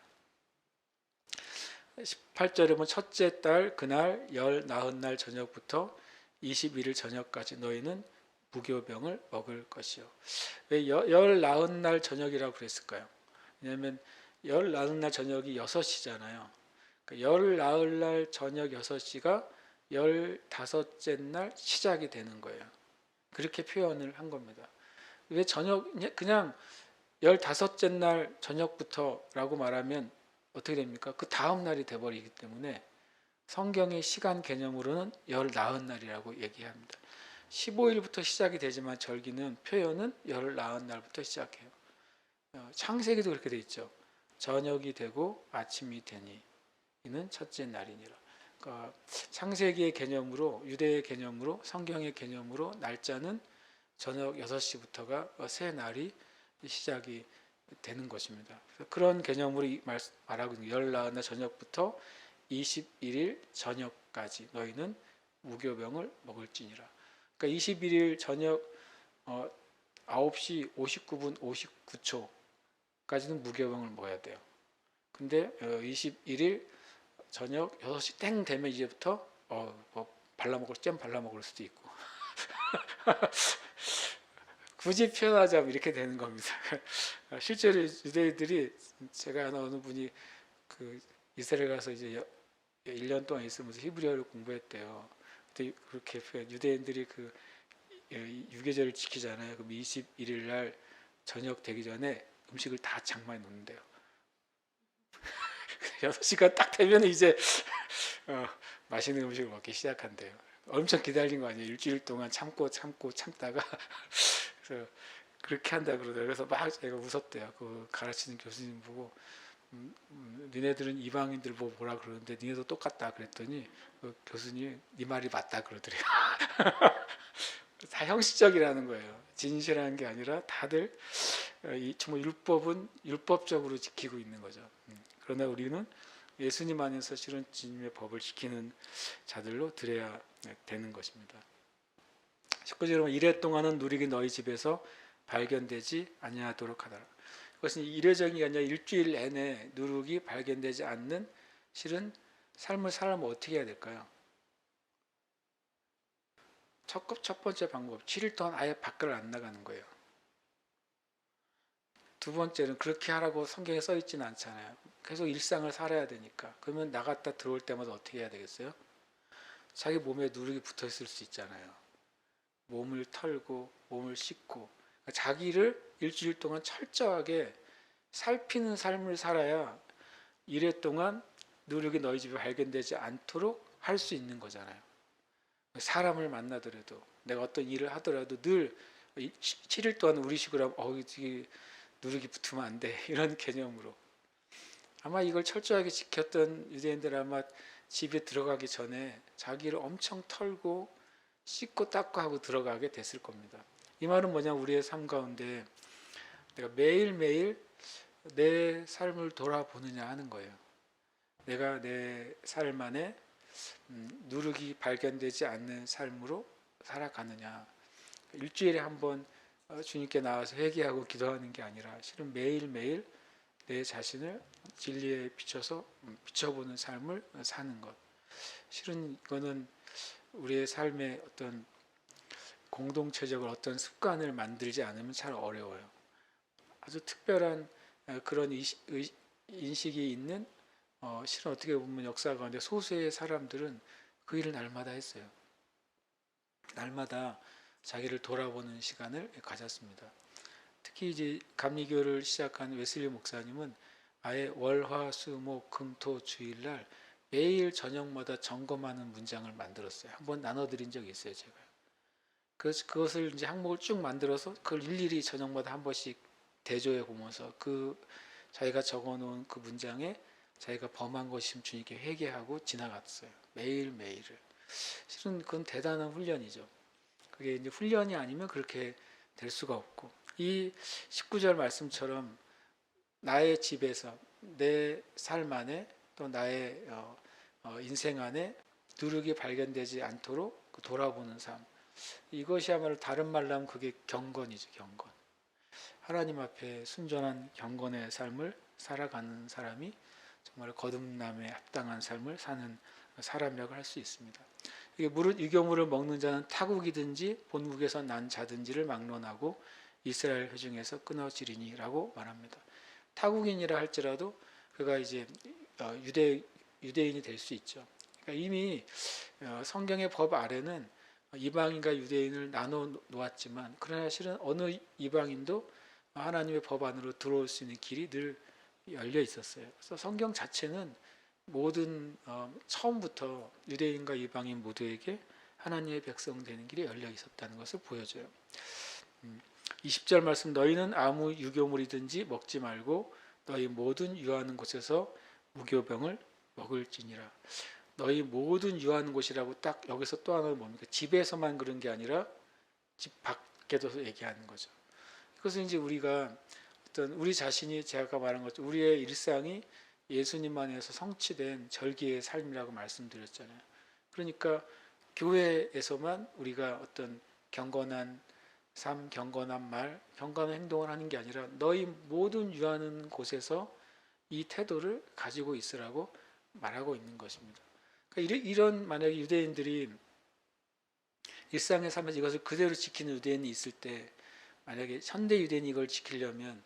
18절에 보면 첫째 달 그날 열 나흔 날 저녁부터 21일 저녁까지 너희는 무교병을 먹을 것이요. 왜 열 나흔 날 저녁이라고 그랬을까요? 왜냐하면 열 나흘 날 저녁이 6시잖아요. 그러니까 열 나흘 날 저녁 6시가 15째 날 시작이 되는 거예요. 그렇게 표현을 한 겁니다. 왜 저녁 그냥 15째 날 저녁부터라고 말하면 어떻게 됩니까? 그 다음 날이 돼버리기 때문에 성경의 시간 개념으로는 열 나흔 날이라고 얘기합니다. 15일부터 시작이 되지만 절기는 표현은 열 나흔 날부터 시작해요. 창세기도 그렇게 돼 있죠. 저녁이 되고 아침이 되니 이는 첫째 날이니라. 그러니까 창세기의 개념으로, 유대의 개념으로, 성경의 개념으로 날짜는 저녁 6시부터가 새 날이 시작이 되는 것입니다. 그런 개념으로 말하고 있는 열 나흔 날 저녁부터 21일 저녁까지 너희는 무교병을 먹을지니라. 그러니까 21일 저녁 9시 59분 59초까지는 무교병을 먹어야 돼요. 근데 21일 저녁 6시 땡 되면 이제부터 잼 발라먹을 수도 있고 굳이 표현하자면 이렇게 되는 겁니다. 실제로 유대인들이 제가 아는 어느 분이 그 이스라엘 가서 이제 1년 동안 있으면서 히브리어를 공부했대요. 그때 그렇게 유대인들이 그 유계절을 지키잖아요. 그럼 21일 날 저녁 되기 전에 음식을 다 장만해 놓는데요. 6시가 딱 되면 이제 맛있는 음식을 먹기 시작한대요. 엄청 기다린 거 아니에요. 일주일 동안 참다가 그래서 그렇게 한다 그러더라고요. 그래서 막 제가 웃었대요. 그 가르치는 교수님 보고 니네들은 이방인들 뭐라 그러는데 니네도 똑같다 그랬더니 그 교수님 네 말이 맞다 그러더래요. 다 형식적이라는 거예요. 진실한 게 아니라 다들 정말 율법은 율법적으로 지키고 있는 거죠. 그러나 우리는 예수님 안에서 실은 주님의 법을 지키는 자들로 드려야 되는 것입니다. 19절에 이래 동안은 누리기 너희 집에서 발견되지 아니하도록 하더라. 그것은 이례적인 게 아니라 일주일 내내 누룩이 발견되지 않는 실은 삶을 살려면 어떻게 해야 될까요? 첫 번째 방법, 7일 동안 아예 밖을 안 나가는 거예요. 두 번째는 그렇게 하라고 성경에 써 있지는 않잖아요. 계속 일상을 살아야 되니까. 그러면 나갔다 들어올 때마다 어떻게 해야 되겠어요? 자기 몸에 누룩이 붙어 있을 수 있잖아요. 몸을 털고 몸을 씻고 자기를 일주일 동안 철저하게 살피는 삶을 살아야 이래 동안 누룩이 너희 집에 발견되지 않도록 할 수 있는 거잖아요. 사람을 만나더라도 내가 어떤 일을 하더라도 늘 7일 동안 우리식으로 하면 누룩이 붙으면 안 돼 이런 개념으로 아마 이걸 철저하게 지켰던 유대인들 아마 집에 들어가기 전에 자기를 엄청 털고 씻고 닦고 하고 들어가게 됐을 겁니다. 이 말은 뭐냐, 우리의 삶 가운데 내가 매일매일 내 삶을 돌아보느냐 하는 거예요. 내가 내 삶 안에 누룩이 발견되지 않는 삶으로 살아가느냐. 일주일에 한 번 주님께 나와서 회개하고 기도하는 게 아니라 실은 매일매일 내 자신을 진리에 비춰보는 삶을 사는 것. 실은 이거는 우리의 삶의 어떤 공동체적으로 어떤 습관을 만들지 않으면 잘 어려워요. 아주 특별한 그런 인식이 있는 실은 어떻게 보면 역사 가운데 소수의 사람들은 그 일을 날마다 했어요. 날마다 자기를 돌아보는 시간을 가졌습니다. 특히 이제 감리교를 시작한 웨슬리 목사님은 아예 월, 화, 수, 목, 금, 토 주일날 매일 저녁마다 점검하는 문장을 만들었어요. 한번 나눠드린 적이 있어요, 제가. 그것을 이제 항목을 쭉 만들어서 그걸 일일이 저녁마다 한 번씩 대조해 보면서 자기가 적어놓은 그 문장에 자기가 범한 것이면 주님께 회개하고 지나갔어요. 매일매일을. 실은 그건 대단한 훈련이죠. 그게 이제 훈련이 아니면 그렇게 될 수가 없고, 이 19절 말씀처럼 나의 집에서 내 삶 안에 또 나의 인생 안에 누룩이 발견되지 않도록 돌아보는 삶, 이것이야말로 다른 말로 하면 그게 경건이죠. 경건. 하나님 앞에 순전한 경건의 삶을 살아가는 사람이 정말 거듭남에 합당한 삶을 사는 사람이라고 할 수 있습니다. 유교물을 먹는 자는 타국이든지 본국에서 난 자든지를 막론하고 이스라엘 회중에서 끊어지리니라고 말합니다. 타국인이라 할지라도 그가 이제 유대인이 될 수 있죠. 그러니까 이미 성경의 법 아래는 이방인과 유대인을 나눠 놓았지만, 그러나 실은 어느 이방인도 하나님의 법 안으로 들어올 수 있는 길이 늘 열려 있었어요. 그래서 성경 자체는 모든 처음부터 유대인과 이방인 모두에게 하나님의 백성 되는 길이 열려 있었다는 것을 보여줘요. 20절 말씀, 너희는 아무 유교물이든지 먹지 말고 너희 모든 유하는 곳에서 무교병을 먹을지니라. 너희 모든 유하는 곳이라고 딱 여기서 또 하나 뭡니까? 집에서만 그런 게 아니라 집 밖에도 얘기하는 거죠. 그것은 이제 우리가 어떤 우리 자신이 제가 아까 말한 것처럼 우리의 일상이 예수님 안에서 성취된 절기의 삶이라고 말씀드렸잖아요. 그러니까 교회에서만 우리가 어떤 경건한 삶, 경건한 말, 경건한 행동을 하는 게 아니라 너희 모든 유하는 곳에서 이 태도를 가지고 있으라고 말하고 있는 것입니다. 그러니까 이런 만약에 유대인들이 일상의 삶에서 이것을 그대로 지키는 유대인이 있을 때, 만약에 현대 유대인이 이걸 지키려면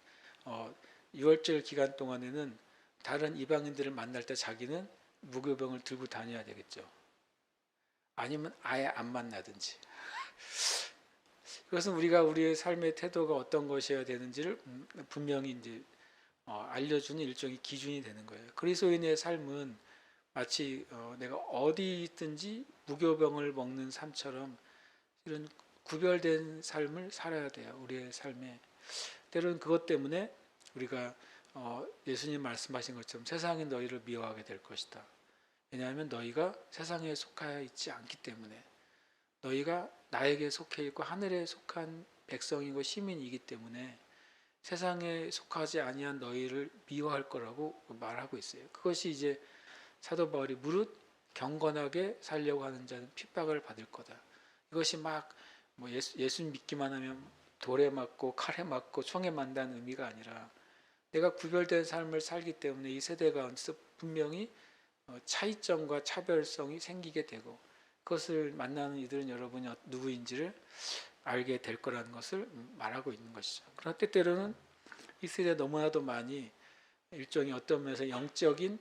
6월절 기간 동안에는 다른 이방인들을 만날 때 자기는 무교병을 들고 다녀야 되겠죠. 아니면 아예 안 만나든지. 그것은 우리가 우리의 삶의 태도가 어떤 것이어야 되는지를 분명히 이제 알려주는 일종의 기준이 되는 거예요. 그리스도인의 삶은 마치 내가 어디 있든지 무교병을 먹는 삶처럼 이런 구별된 삶을 살아야 돼요. 우리의 삶에. 때로는 그것 때문에 우리가 예수님 말씀하신 것처럼 세상이 너희를 미워하게 될 것이다. 왜냐하면 너희가 세상에 속하여 있지 않기 때문에, 너희가 나에게 속해 있고 하늘에 속한 백성이고 시민이기 때문에 세상에 속하지 아니한 너희를 미워할 거라고 말하고 있어요. 그것이 이제 사도 바울이 무릇 경건하게 살려고 하는 자는 핍박을 받을 거다. 이것이 막 뭐 예수 믿기만 하면 돌에 맞고 칼에 맞고 총에 맞다는 의미가 아니라, 내가 구별된 삶을 살기 때문에 이 세대 가운데서 분명히 차이점과 차별성이 생기게 되고, 그것을 만나는 이들은 여러분이 누구인지를 알게 될 거라는 것을 말하고 있는 것이죠. 그러나 때때로는 이 세대 너무나도 많이 일종의 어떤 면에서 영적인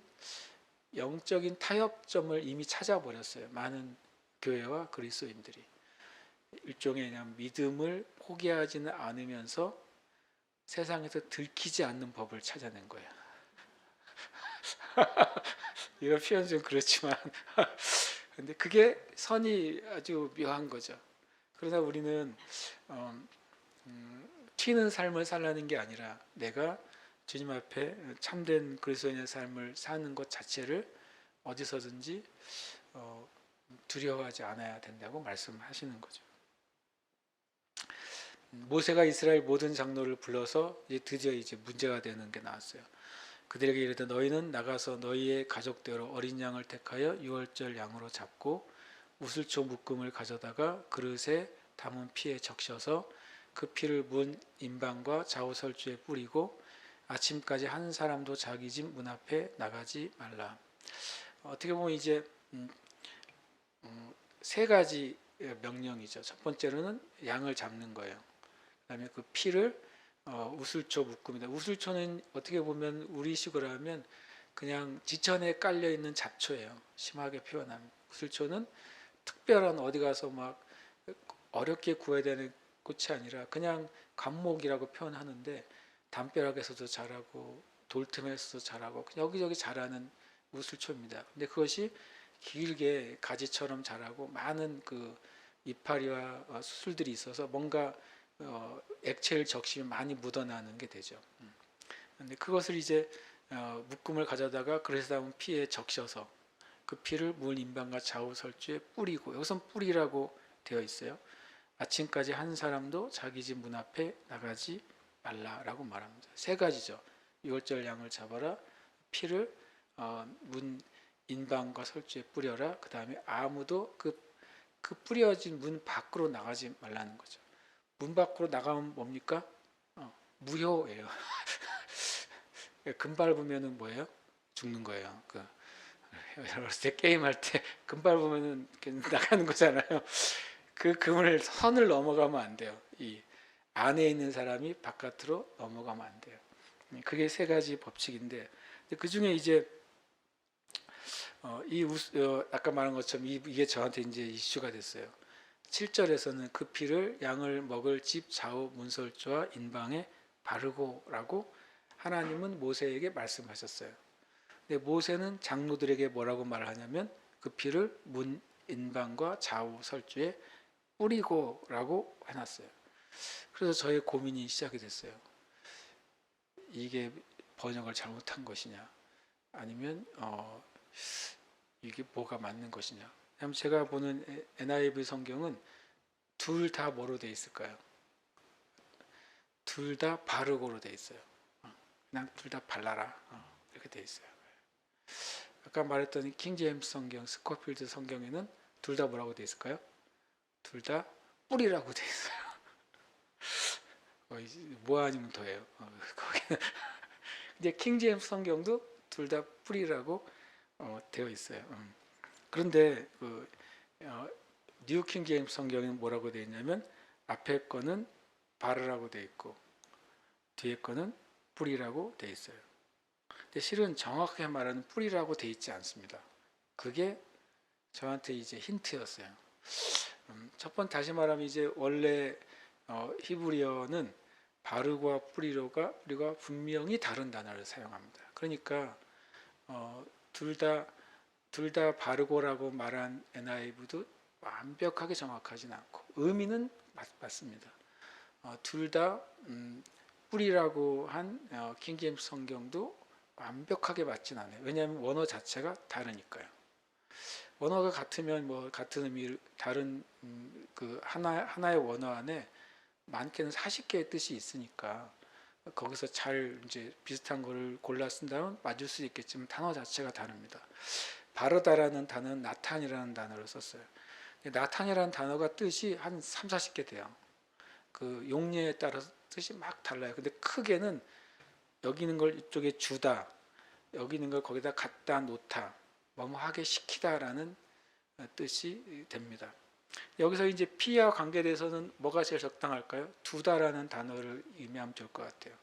타협점을 이미 찾아버렸어요. 많은 교회와 그리스도인들이 일종의 그냥 믿음을 포기하지는 않으면서 세상에서 들키지 않는 법을 찾아낸 거예요. 이거 표현 좀 그렇지만 근데 그게 선이 아주 묘한 거죠. 그러나 우리는 튀는 삶을 살라는 게 아니라 내가 주님 앞에 참된 그리스도인의 삶을 사는 것 자체를 어디서든지 두려워하지 않아야 된다고 말씀하시는 거죠. 모세가 이스라엘 모든 장로를 불러서 드디어 이제 문제가 되는 게 나왔어요. 그들에게 이르되 너희는 나가서 너희의 가족대로 어린 양을 택하여 유월절 양으로 잡고 우슬초 묶음을 가져다가 그릇에 담은 피에 적셔서 그 피를 문 임방과 좌우설주에 뿌리고 아침까지 한 사람도 자기 집 문 앞에 나가지 말라. 어떻게 보면 이제 세 가지 명령이죠. 첫 번째로는 양을 잡는 거예요. 그다음에 그 피를 우슬초 묶음이다. 우슬초는 어떻게 보면 우리식으로 하면 그냥 지천에 깔려 있는 잡초예요. 심하게 표현하면 우슬초는 특별한 어디 가서 막 어렵게 구해야 되는 꽃이 아니라 그냥 감목이라고 표현하는데, 담벼락에서도 자라고 돌틈에서도 자라고 여기저기 자라는 우슬초입니다. 근데 그것이 길게 가지처럼 자라고 많은 그 이파리와 수술들이 있어서 뭔가 액체를 적시면 많이 묻어나는 게 되죠. 근데 그것을 이제 묶음을 가져다가 그릇에 담은 피에 적셔서 그 피를 문 임방과 좌우 설주에 뿌리고, 여기선 뿌리라고 되어 있어요. 아침까지 한 사람도 자기 집 문 앞에 나가지 말라라고 말합니다. 세 가지죠. 유월절 양을 잡아라, 피를 문 인방과 설주에 뿌려라, 그 다음에 아무도 그 뿌려진 문 밖으로 나가지 말라는 거죠. 문 밖으로 나가면 뭡니까? 무효예요. 금 밟으면은 뭐예요? 죽는 거예요. 어렸을 때 게임할 때 금 밟으면은 나가는 거잖아요. 그 금을 선을 넘어가면 안 돼요. 이 안에 있는 사람이 바깥으로 넘어가면 안 돼요. 그게 세 가지 법칙인데 그 중에 이제 아까 말한 것처럼 이게 저한테 이제 이슈가 됐어요. 7절에서는 그 피를 양을 먹을 집 좌우 문설주와 인방에 바르고라고 하나님은 모세에게 말씀하셨어요. 근데 모세는 장로들에게 뭐라고 말하냐면 그 피를 문 인방과 좌우 설주에 뿌리고라고 해놨어요. 그래서 저의 고민이 시작이 됐어요. 이게 번역을 잘못한 것이냐, 아니면 이게 뭐가 맞는 것이냐. 그럼 제가 보는 NIV 성경은 둘 다 뭐로 돼 있을까요? 둘 다 바르고로 돼 있어요. 그냥 둘 다 발라라 이렇게 돼 있어요. 아까 말했던 킹제임스 성경, 스코필드 성경에는 둘 다 뭐라고 돼 있을까요? 둘 다 뿌리라고 돼 있어요. 뭐 아니면 더해요. 거기는 이제 킹제임스 성경도 둘 다 뿌리라고 되어 있어요. 그런데 뉴 킹제임스 성경에는 뭐라고 되어 있냐면 앞에 거는 바르라고 되어 있고 뒤에 거는 뿌리라고 되어 있어요. 근데 실은 정확하게 말하는 뿌리라고 되어 있지 않습니다. 그게 저한테 이제 힌트였어요. 첫 번 다시 말하면 이제 원래 히브리어는 바르고와 뿌리가 분명히 다른 단어를 사용합니다. 그러니까 둘 다 바르고라고 말한 NIV도 완벽하게 정확하진 않고 의미는 맞습니다. 둘 다 뿌리라고 한 킹제임스 성경도 완벽하게 맞진 않아요. 왜냐하면 원어 자체가 다르니까요. 원어가 같으면 뭐 같은 의미 다른 그 하나의 원어 안에 많게는 40개의 뜻이 있으니까 거기서 잘 이제 비슷한 거를 골라 쓴다면 맞을 수 있겠지만 단어 자체가 다릅니다. 바르다라는 단어는 나탄이라는 단어를 썼어요. 나탄이라는 단어가 뜻이 한 3, 40개 돼요. 그 용례에 따라서 뜻이 막 달라요. 근데 크게는 여기 있는 걸 이쪽에 주다, 여기 있는 걸 거기다 갖다 놓다, 뭐뭐하게 시키다라는 뜻이 됩니다. 여기서 이제 피와 관계돼서는 뭐가 제일 적당할까요? 두다라는 단어를 의미하면 좋을 것 같아요.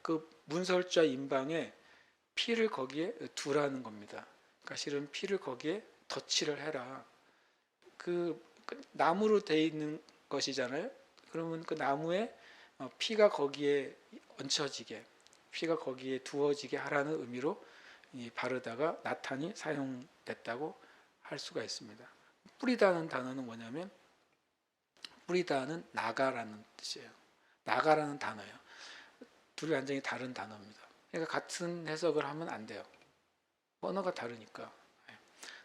그 문설주와 인방에 피를 거기에 두라는 겁니다. 그러니까 실은 피를 거기에 덧칠을 해라. 그 나무로 되어 있는 것이잖아요. 그러면 그 나무에 피가 거기에 얹혀지게, 피가 거기에 두어지게 하라는 의미로 이 바르다가 나탄이 사용됐다고 할 수가 있습니다. 뿌리다는 단어는 뭐냐면 뿌리다는 나가라는 뜻이에요. 나가라는 단어예요. 둘이 완전히 다른 단어입니다. 그러니까 같은 해석을 하면 안 돼요. 언어가 다르니까.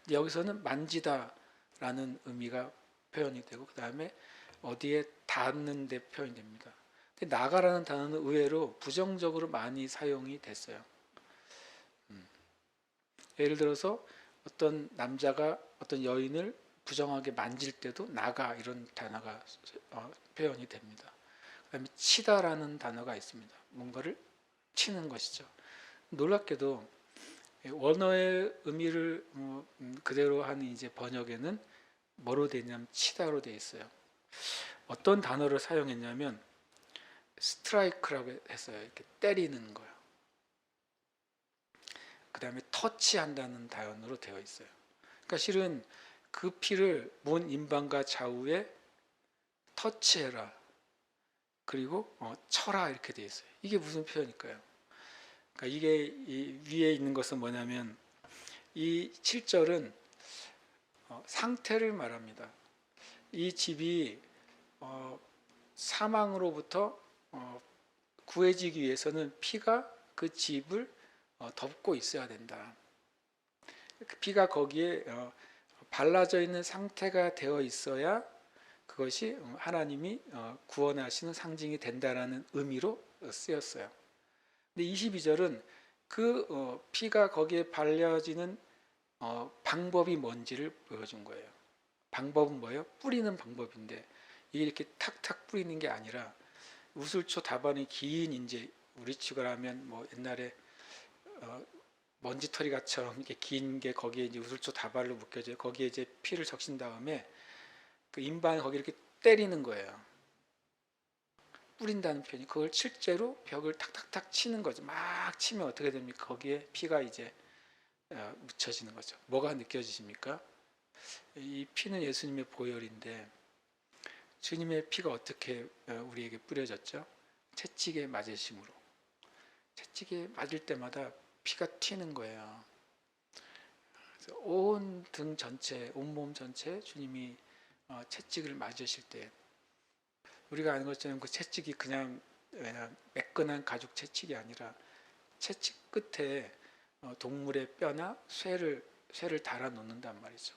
여기서는 만지다라는 의미가 표현이 되고 그 다음에 어디에 닿는 데 표현이 됩니다. 근데 나가라는 단어는 의외로 부정적으로 많이 사용이 됐어요. 예를 들어서 어떤 남자가 어떤 여인을 부정하게 만질 때도 나가 이런 단어가 표현이 됩니다. 그 다음에 치다라는 단어가 있습니다. 뭔가를 치는 것이죠. 놀랍게도 원어의 의미를 그대로 하는 이제 번역에는 뭐로 되어 있냐면 치다로 되어 있어요. 어떤 단어를 사용했냐면 스트라이크라고 했어요. 이렇게 때리는 거예요. 그 다음에 터치한다는 단어로 되어 있어요. 그러니까 실은 그 피를 문 인방과 좌우에 터치해라. 그리고 쳐라 이렇게 되어 있어요. 이게 무슨 표현일까요? 그러니까 이게 위에 있는 것은 뭐냐면 이 7절은 상태를 말합니다. 이 집이 사망으로부터 구해지기 위해서는 피가 그 집을 덮고 있어야 된다. 피가 거기에 발라져 있는 상태가 되어 있어야 그것이 하나님이 구원하시는 상징이 된다라는 의미로 쓰였어요. 근데 22절은 그 피가 거기에 발려지는 방법이 뭔지를 보여준 거예요. 방법은 뭐예요? 뿌리는 방법인데 이게 이렇게 탁탁 뿌리는 게 아니라 우슬초 다발이 긴 이제 우리 치고라 하면 뭐 옛날에 먼지털이가처럼 이렇게 긴 게 거기에 이제 우슬초 다발로 묶여져요. 거기에 이제 피를 적신 다음에 그 인방에 거기 이렇게 때리는 거예요. 뿌린다는 표현이 그걸 실제로 벽을 탁탁탁 치는 거죠. 막 치면 어떻게 됩니까? 거기에 피가 이제 묻혀지는 거죠. 뭐가 느껴지십니까? 이 피는 예수님의 보혈인데 주님의 피가 어떻게 우리에게 뿌려졌죠? 채찍에 맞으심으로. 채찍에 맞을 때마다 피가 튀는 거예요. 온 등 전체, 온몸 전체 주님이 채찍을 맞으실 때 우리가 아는 것처럼 그 채찍이 그냥 매끈한 가죽 채찍이 아니라 채찍 끝에 동물의 뼈나 쇠를 달아 놓는단 말이죠.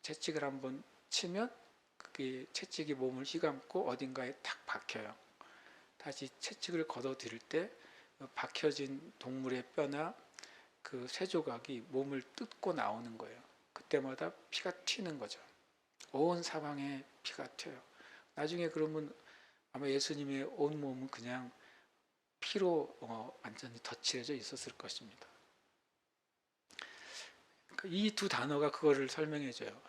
채찍을 한번 치면 그게 채찍이 몸을 휘감고 어딘가에 탁 박혀요. 다시 채찍을 걷어들일 때 박혀진 동물의 뼈나 그 쇠조각이 몸을 뜯고 나오는 거예요. 그때마다 피가 튀는 거죠. 온 사방에 피가 튀어요. 나중에 그러면 아마 예수님의 온 몸은 그냥 피로 완전히 덧칠해져 있었을 것입니다. 이 두 단어가 그거를 설명해줘요.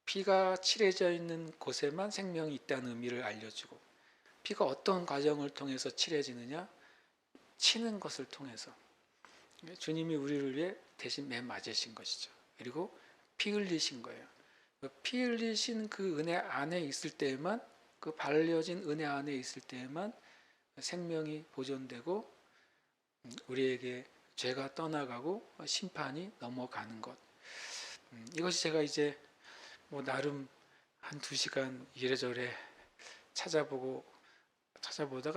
피가 칠해져 있는 곳에만 생명이 있다는 의미를 알려주고 피가 어떤 과정을 통해서 칠해지느냐? 치는 것을 통해서 주님이 우리를 위해 대신 매 맞으신 것이죠. 그리고 피 흘리신 거예요. 피 흘리신 그 은혜 안에 있을 때에만 그 발려진 은혜 안에 있을 때에만 생명이 보존되고 우리에게 죄가 떠나가고 심판이 넘어가는 것. 이것이 제가 이제 뭐 나름 한 2시간 이래저래 찾아보다가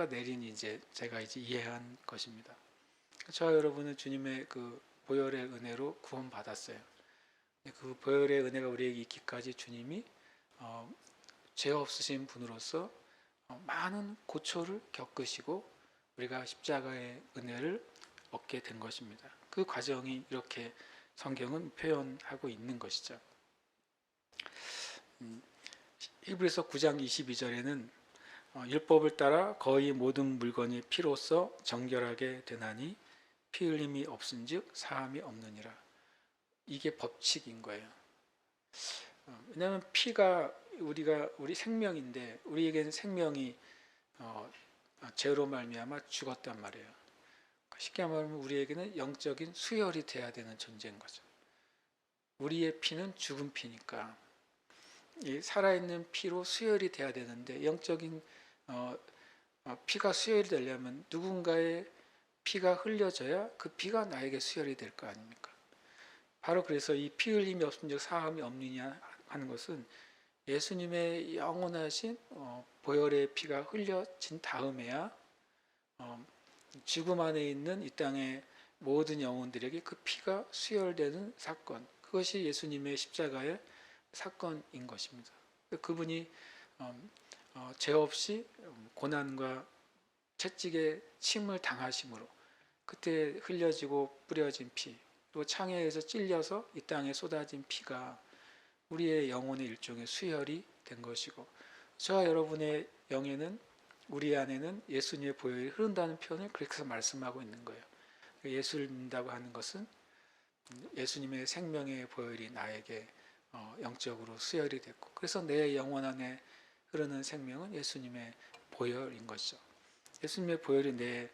내린 이제 제가 이제 이해한 것입니다. 저와 여러분은 주님의 그 보혈의 은혜로 구원받았어요. 그 보혈의 은혜가 우리에게 있기까지 주님이 죄 없으신 분으로서 많은 고초를 겪으시고 우리가 십자가의 은혜를 얻게 된 것입니다. 그 과정이 이렇게 성경은 표현하고 있는 것이죠. 히브리서 9장 22절에는 율법을 따라 거의 모든 물건이 피로써 정결하게 되나니 피 흘림이 없은즉 사함이 없느니라. 이게 법칙인 거예요. 왜냐하면 피가 우리 생명인데 우리에게는 생명이 죄로 말미암아 죽었단 말이에요. 쉽게 말하면 우리에게는 영적인 수혈이 돼야 되는 존재인 거죠. 우리의 피는 죽은 피니까 이 살아있는 피로 수혈이 돼야 되는데 영적인 피가 수혈이 되려면 누군가의 피가 흘려져야 그 피가 나에게 수혈이 될 거 아닙니까? 바로 그래서 이 피 흘림이 없음즉 사함이 없느냐 하는 것은 예수님의 영원하신 보혈의 피가 흘려진 다음에야 죽음 안에 있는 이 땅의 모든 영혼들에게 그 피가 수혈되는 사건, 그것이 예수님의 십자가의 사건인 것입니다. 그분이 죄 없이 고난과 채찍에 침을 당하심으로 그때 흘려지고 뿌려진 피, 또 창에서 찔려서 이 땅에 쏟아진 피가 우리의 영혼의 일종의 수혈이 된 것이고 저와 여러분의 영에는 우리 안에는 예수님의 보혈이 흐른다는 표현을 그렇게 해서 말씀하고 있는 거예요. 예수를 믿는다고 하는 것은 예수님의 생명의 보혈이 나에게 영적으로 수혈이 됐고 그래서 내 영혼 안에 흐르는 생명은 예수님의 보혈인 것이죠. 예수님의 보혈이 내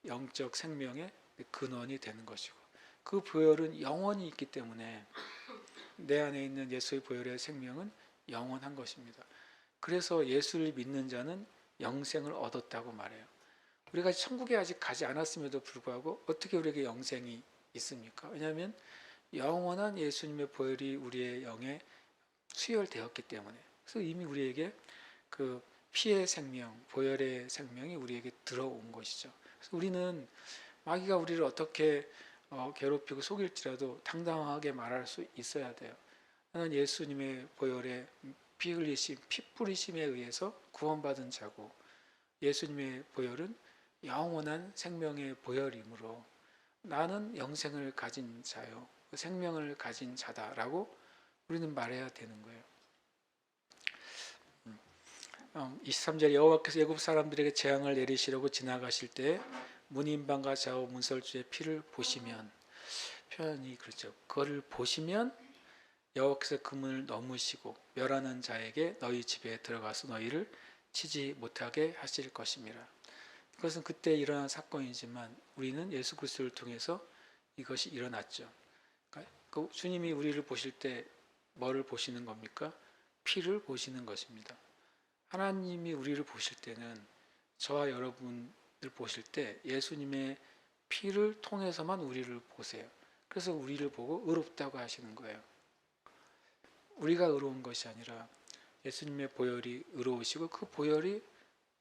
영적 생명의 근원이 되는 것이고 그 보혈은 영원히 있기 때문에 내 안에 있는 예수의 보혈의 생명은 영원한 것입니다. 그래서 예수를 믿는 자는 영생을 얻었다고 말해요. 우리가 천국에 아직 가지 않았음에도 불구하고 어떻게 우리에게 영생이 있습니까? 왜냐하면 영원한 예수님의 보혈이 우리의 영에 수혈되었기 때문에 그래서 이미 우리에게 그 피의 생명, 보혈의 생명이 우리에게 들어온 것이죠. 그래서 우리는 마귀가 우리를 어떻게 괴롭히고 속일지라도 당당하게 말할 수 있어야 돼요. 나는 예수님의 보혈의 피 흘리심, 피 뿌리심에 의해서 구원받은 자고 예수님의 보혈은 영원한 생명의 보혈이므로 나는 영생을 가진 자요, 생명을 가진 자다라고 우리는 말해야 되는 거예요. 23절 여호와께서 애굽 사람들에게 재앙을 내리시려고 지나가실 때 문인방과 좌우 문설주의 피를 보시면 표현이 그렇죠. 그거를 보시면 여호와께서 그 문을 넘으시고 멸하는 자에게 너희 집에 들어가서 너희를 치지 못하게 하실 것입니다. 이것은 그때 일어난 사건이지만 우리는 예수 그리스도를 통해서 이것이 일어났죠. 그러니까 주님이 우리를 보실 때 뭐를 보시는 겁니까? 피를 보시는 것입니다. 하나님이 우리를 보실 때는 저와 여러분을 보실 때 예수님의 피를 통해서만 우리를 보세요. 그래서 우리를 보고 의롭다고 하시는 거예요. 우리가 의로운 것이 아니라 예수님의 보혈이 의로우시고 그 보혈이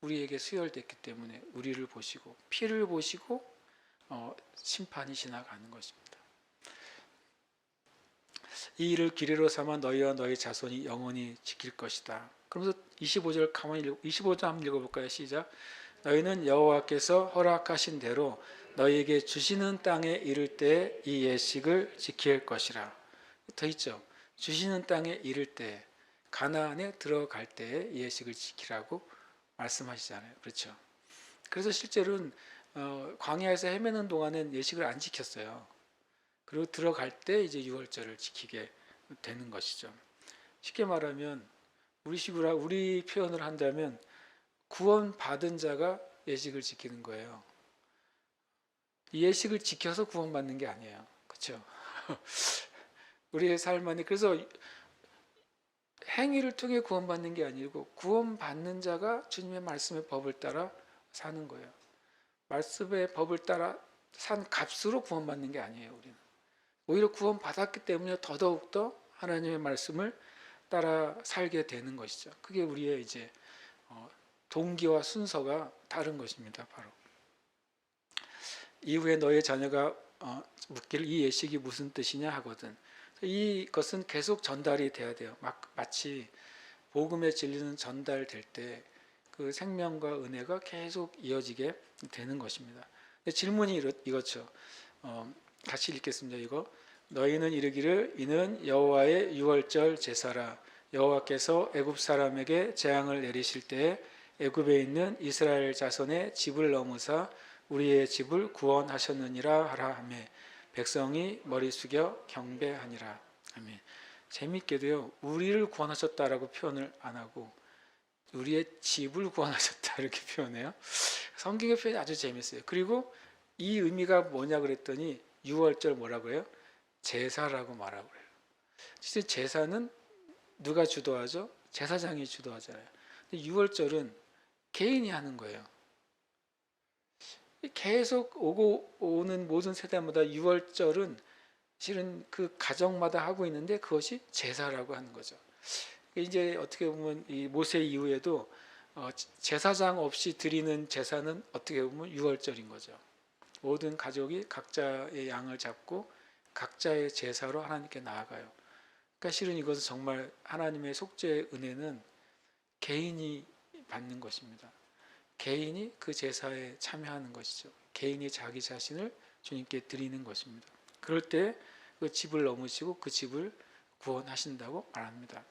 우리에게 수혈됐기 때문에 우리를 보시고 피를 보시고 심판이 지나가는 것입니다. 이 일을 기례로 삼아 너희와 너희 자손이 영원히 지킬 것이다. 그러면서 25절 가만히 25절 한번 읽어볼까요? 시작. 너희는 여호와께서 허락하신 대로 너희에게 주시는 땅에 이를 때 이 예식을 지킬 것이라. 더 있죠. 주시는 땅에 이를 때 가나안에 들어갈 때에 이 예식을 지키라고 말씀하시잖아요. 그렇죠. 그래서 실제로는 광야에서 헤매는 동안은 예식을 안 지켰어요. 그리고 들어갈 때 이제 유월절을 지키게 되는 것이죠. 쉽게 말하면 우리 표현을 한다면 구원 받은 자가 예식을 지키는 거예요. 이 예식을 지켜서 구원받는 게 아니에요. 그렇죠? 우리의 삶 안에 그래서 행위를 통해 구원받는 게 아니고 구원받는 자가 주님의 말씀의 법을 따라 사는 거예요. 말씀의 법을 따라 산 값으로 구원받는 게 아니에요. 우리는 오히려 구원받았기 때문에 더더욱더 하나님의 말씀을 따라 살게 되는 것이죠. 그게 우리의 이제 동기와 순서가 다른 것입니다. 바로 이후에 너의 자녀가 묻기를 이 예식이 무슨 뜻이냐 하거든. 이것은 계속 전달이 돼야 돼요. 마치 복음의 진리는 전달될 때 그 생명과 은혜가 계속 이어지게 되는 것입니다. 질문이 이거죠. 같이 읽겠습니다. 이거 너희는 이르기를 이는 여호와의 유월절 제사라. 여호와께서 애굽 사람에게 재앙을 내리실 때에 애굽에 있는 이스라엘 자손의 집을 넘으사 우리의 집을 구원하셨느니라 하라 하며 백성이 머리 숙여 경배하니라. 아멘. 재미있게도요, 우리를 구원하셨다라고 표현을 안 하고 우리의 집을 구원하셨다 이렇게 표현해요. 성경의 표현이 아주 재밌어요. 그리고 이 의미가 뭐냐 그랬더니 유월절 뭐라고 해요? 제사라고 말하고 그래요. 진짜 제사는 누가 주도하죠? 제사장이 주도하잖아요. 근데 유월절은 개인이 하는 거예요. 계속 오고 오는 모든 세대마다 유월절은 실은 그 가정마다 하고 있는데 그것이 제사라고 하는 거죠. 이제 어떻게 보면 이 모세 이후에도 제사장 없이 드리는 제사는 어떻게 보면 유월절인 거죠. 모든 가족이 각자의 양을 잡고 각자의 제사로 하나님께 나아가요. 그러니까 실은 이것은 정말 하나님의 속죄의 은혜는 개인이 받는 것입니다. 개인이 그 제사에 참여하는 것이죠. 개인이 자기 자신을 주님께 드리는 것입니다. 그럴 때 그 집을 넘으시고 그 집을 구원하신다고 말합니다.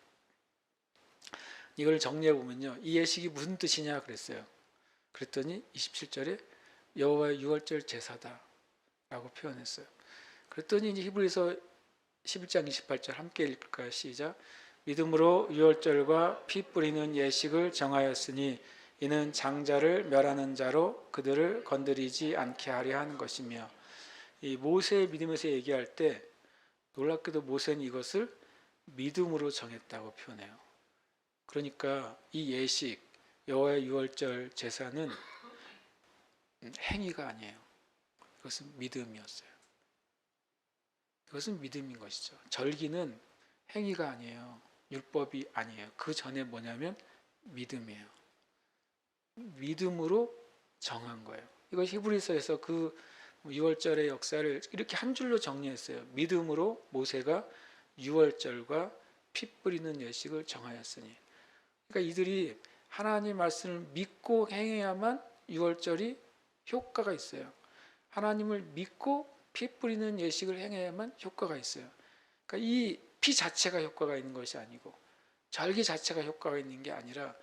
이걸 정리해 보면요, 이 예식이 무슨 뜻이냐 그랬어요. 그랬더니 27절에 여호와의 유월절 제사다 라고 표현했어요. 그랬더니 이제 히브리서 11장 28절 함께 읽을까요? 시작. 믿음으로 유월절과 피 뿌리는 예식을 정하였으니 이는 장자를 멸하는 자로 그들을 건드리지 않게 하려 하는 것이며, 이 모세의 믿음에서 얘기할 때 놀랍게도 모세는 이것을 믿음으로 정했다고 표현해요. 그러니까 이 예식, 여호와의 유월절 제사는 행위가 아니에요. 이것은 믿음이었어요. 이것은 믿음인 것이죠. 절기는 행위가 아니에요. 율법이 아니에요. 그 전에 뭐냐면 믿음이에요. 믿음으로 정한 거예요. 이것이 히브리서에서 그 유월절의 역사를 이렇게 한 줄로 정리했어요. 믿음으로 모세가 유월절과 피 뿌리는 예식을 정하였으니. 그러니까 이들이 하나님 말씀을 믿고 행해야만 유월절이 효과가 있어요. 하나님을 믿고 피 뿌리는 예식을 행해야만 효과가 있어요. 그러니까 이 피 자체가 효과가 있는 것이 아니고 절기 자체가 효과가 있는 게 아니라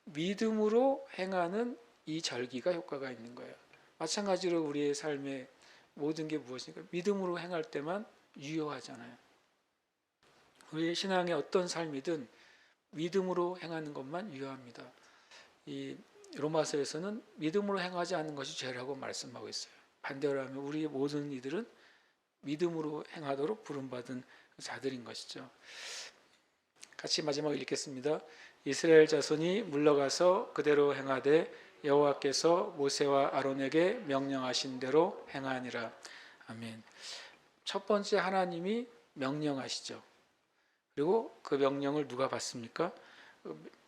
믿음으로 행하는 이 절기가 효과가 있는 거예요. 마찬가지로 우리의 삶의 모든 게 무엇입니까? 믿음으로 행할 때만 유효하잖아요. 우리의 신앙의 어떤 삶이든 믿음으로 행하는 것만 유효합니다. 이 로마서에서는 믿음으로 행하지 않는 것이 죄라고 말씀하고 있어요. 반대로 하면 우리 모든 이들은 믿음으로 행하도록 부름받은 자들인 것이죠. 같이 마지막 읽겠습니다. 이스라엘 자손이 물러가서 그대로 행하되 여호와께서 모세와 아론에게 명령하신 대로 행하니라. 아멘. 첫 번째, 하나님이 명령하시죠. 그리고 그 명령을 누가 받습니까?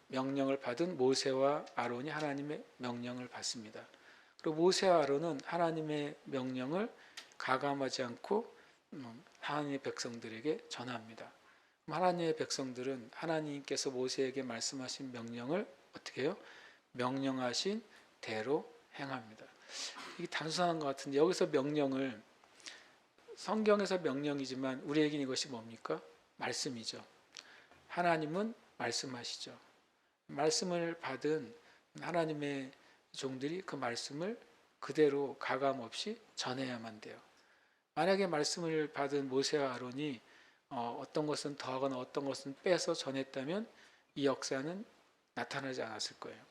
명령을 받은 모세와 아론이 하나님의 명령을 받습니다. 그리고 모세와 아론은 하나님의 명령을 가감하지 않고 하나님의 백성들에게 전합니다. 하나님의 백성들은 하나님께서 모세에게 말씀하신 명령을 어떻게 해요? 명령하신 대로 행합니다. 이게 단순한 것 같은데, 여기서 명령을, 성경에서 명령이지만 우리에게는 이것이 뭡니까? 말씀이죠. 하나님은 말씀하시죠. 말씀을 받은 하나님의 종들이 그 말씀을 그대로 가감 없이 전해야만 돼요. 만약에 말씀을 받은 모세와 아론이 어떤 것은 더하거나 어떤 것은 빼서 전했다면 이 역사는 나타나지 않았을 거예요.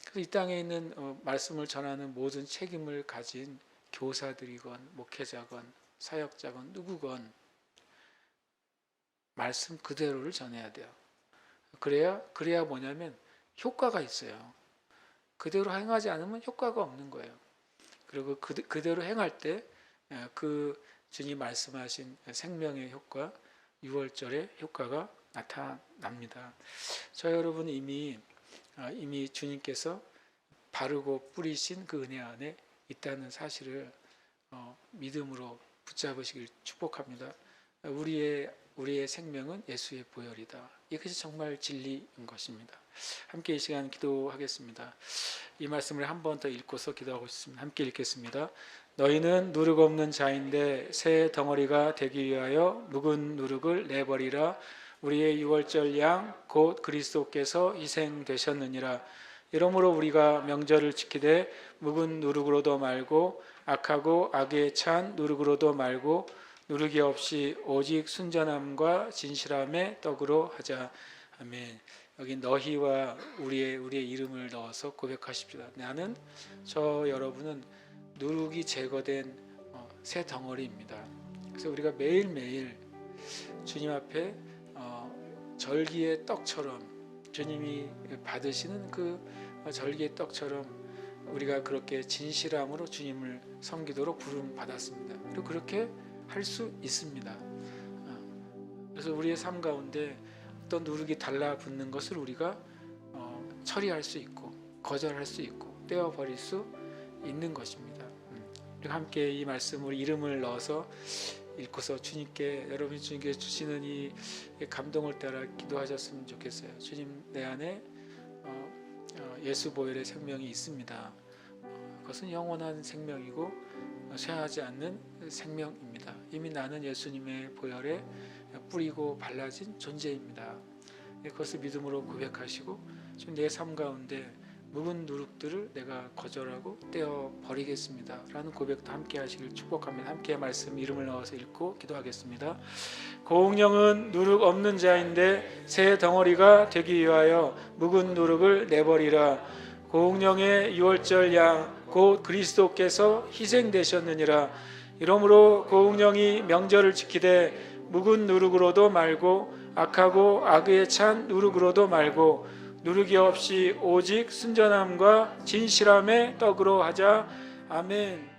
그래서 이 땅에 있는 말씀을 전하는 모든 책임을 가진 교사들이건 목회자건 사역자건 누구건 말씀 그대로를 전해야 돼요. 그래야 뭐냐면 효과가 있어요. 그대로 행하지 않으면 효과가 없는 거예요. 그리고 그대로 행할 때 그 주님 말씀하신 생명의 효과, 유월절의 효과가 나타납니다. 저 여러분 이미 주님께서 바르고 뿌리신 그 은혜 안에 있다는 사실을 믿음으로 붙잡으시길 축복합니다. 우리의 생명은 예수의 보혈이다. 이것이 정말 진리인 것입니다. 함께 이 시간 기도하겠습니다. 이 말씀을 한 번 더 읽고서 기도하고 싶습니다. 함께 읽겠습니다. 너희는 누룩 없는 자인데 새 덩어리가 되기 위하여 묵은 누룩을 내버리라. 우리의 유월절 양 곧 그리스도께서 희생되셨느니라. 이러므로 우리가 명절을 지키되 묵은 누룩으로도 말고 악하고 악에 찬 누룩으로도 말고 누룩이 없이 오직 순전함과 진실함의 떡으로 하자. 아멘. 여기 너희와 우리의 이름을 넣어서 고백하십시다. 나는, 여러분은 누룩이 제거된 새 덩어리입니다. 그래서 우리가 매일매일 주님 앞에 절기의 떡처럼, 주님이 받으시는 그 절기의 떡처럼 우리가 그렇게 진실함으로 주님을 섬기도록 부름 받았습니다. 그리고 그렇게 할 수 있습니다. 그래서 우리의 삶 가운데 어떤 누룩이 달라붙는 것을 우리가 처리할 수 있고 거절할 수 있고 떼어버릴 수 있는 것입니다. 우리가 함께 이 말씀을 이름을 넣어서 읽고서 여러분이 주님께 주시는 이 감동을 따라 기도하셨으면 좋겠어요. 주님, 내 안에 예수 보혈의 생명이 있습니다. 그것은 영원한 생명이고 쇠하지 않는 생명입니다. 이미 나는 예수님의 보혈에 뿌리고 발라진 존재입니다. 그것을 믿음으로 고백하시고 지금 내 삶 가운데 묵은 누룩들을 내가 거절하고 떼어 버리겠습니다 라는 고백도 함께 하시길 축복합니다. 함께 말씀 이름을 넣어서 읽고 기도하겠습니다. 고운령은 누룩 없는 자인데 새 덩어리가 되기 위하여 묵은 누룩을 내버리라. 고운령의 유월절 양 곧 그리스도께서 희생되셨느니라. 이러므로 고운령이 명절을 지키되 묵은 누룩으로도 말고 악하고 악에 찬 누룩으로도 말고 누룩이 없이 오직 순전함과 진실함의 떡으로 하자. 아멘.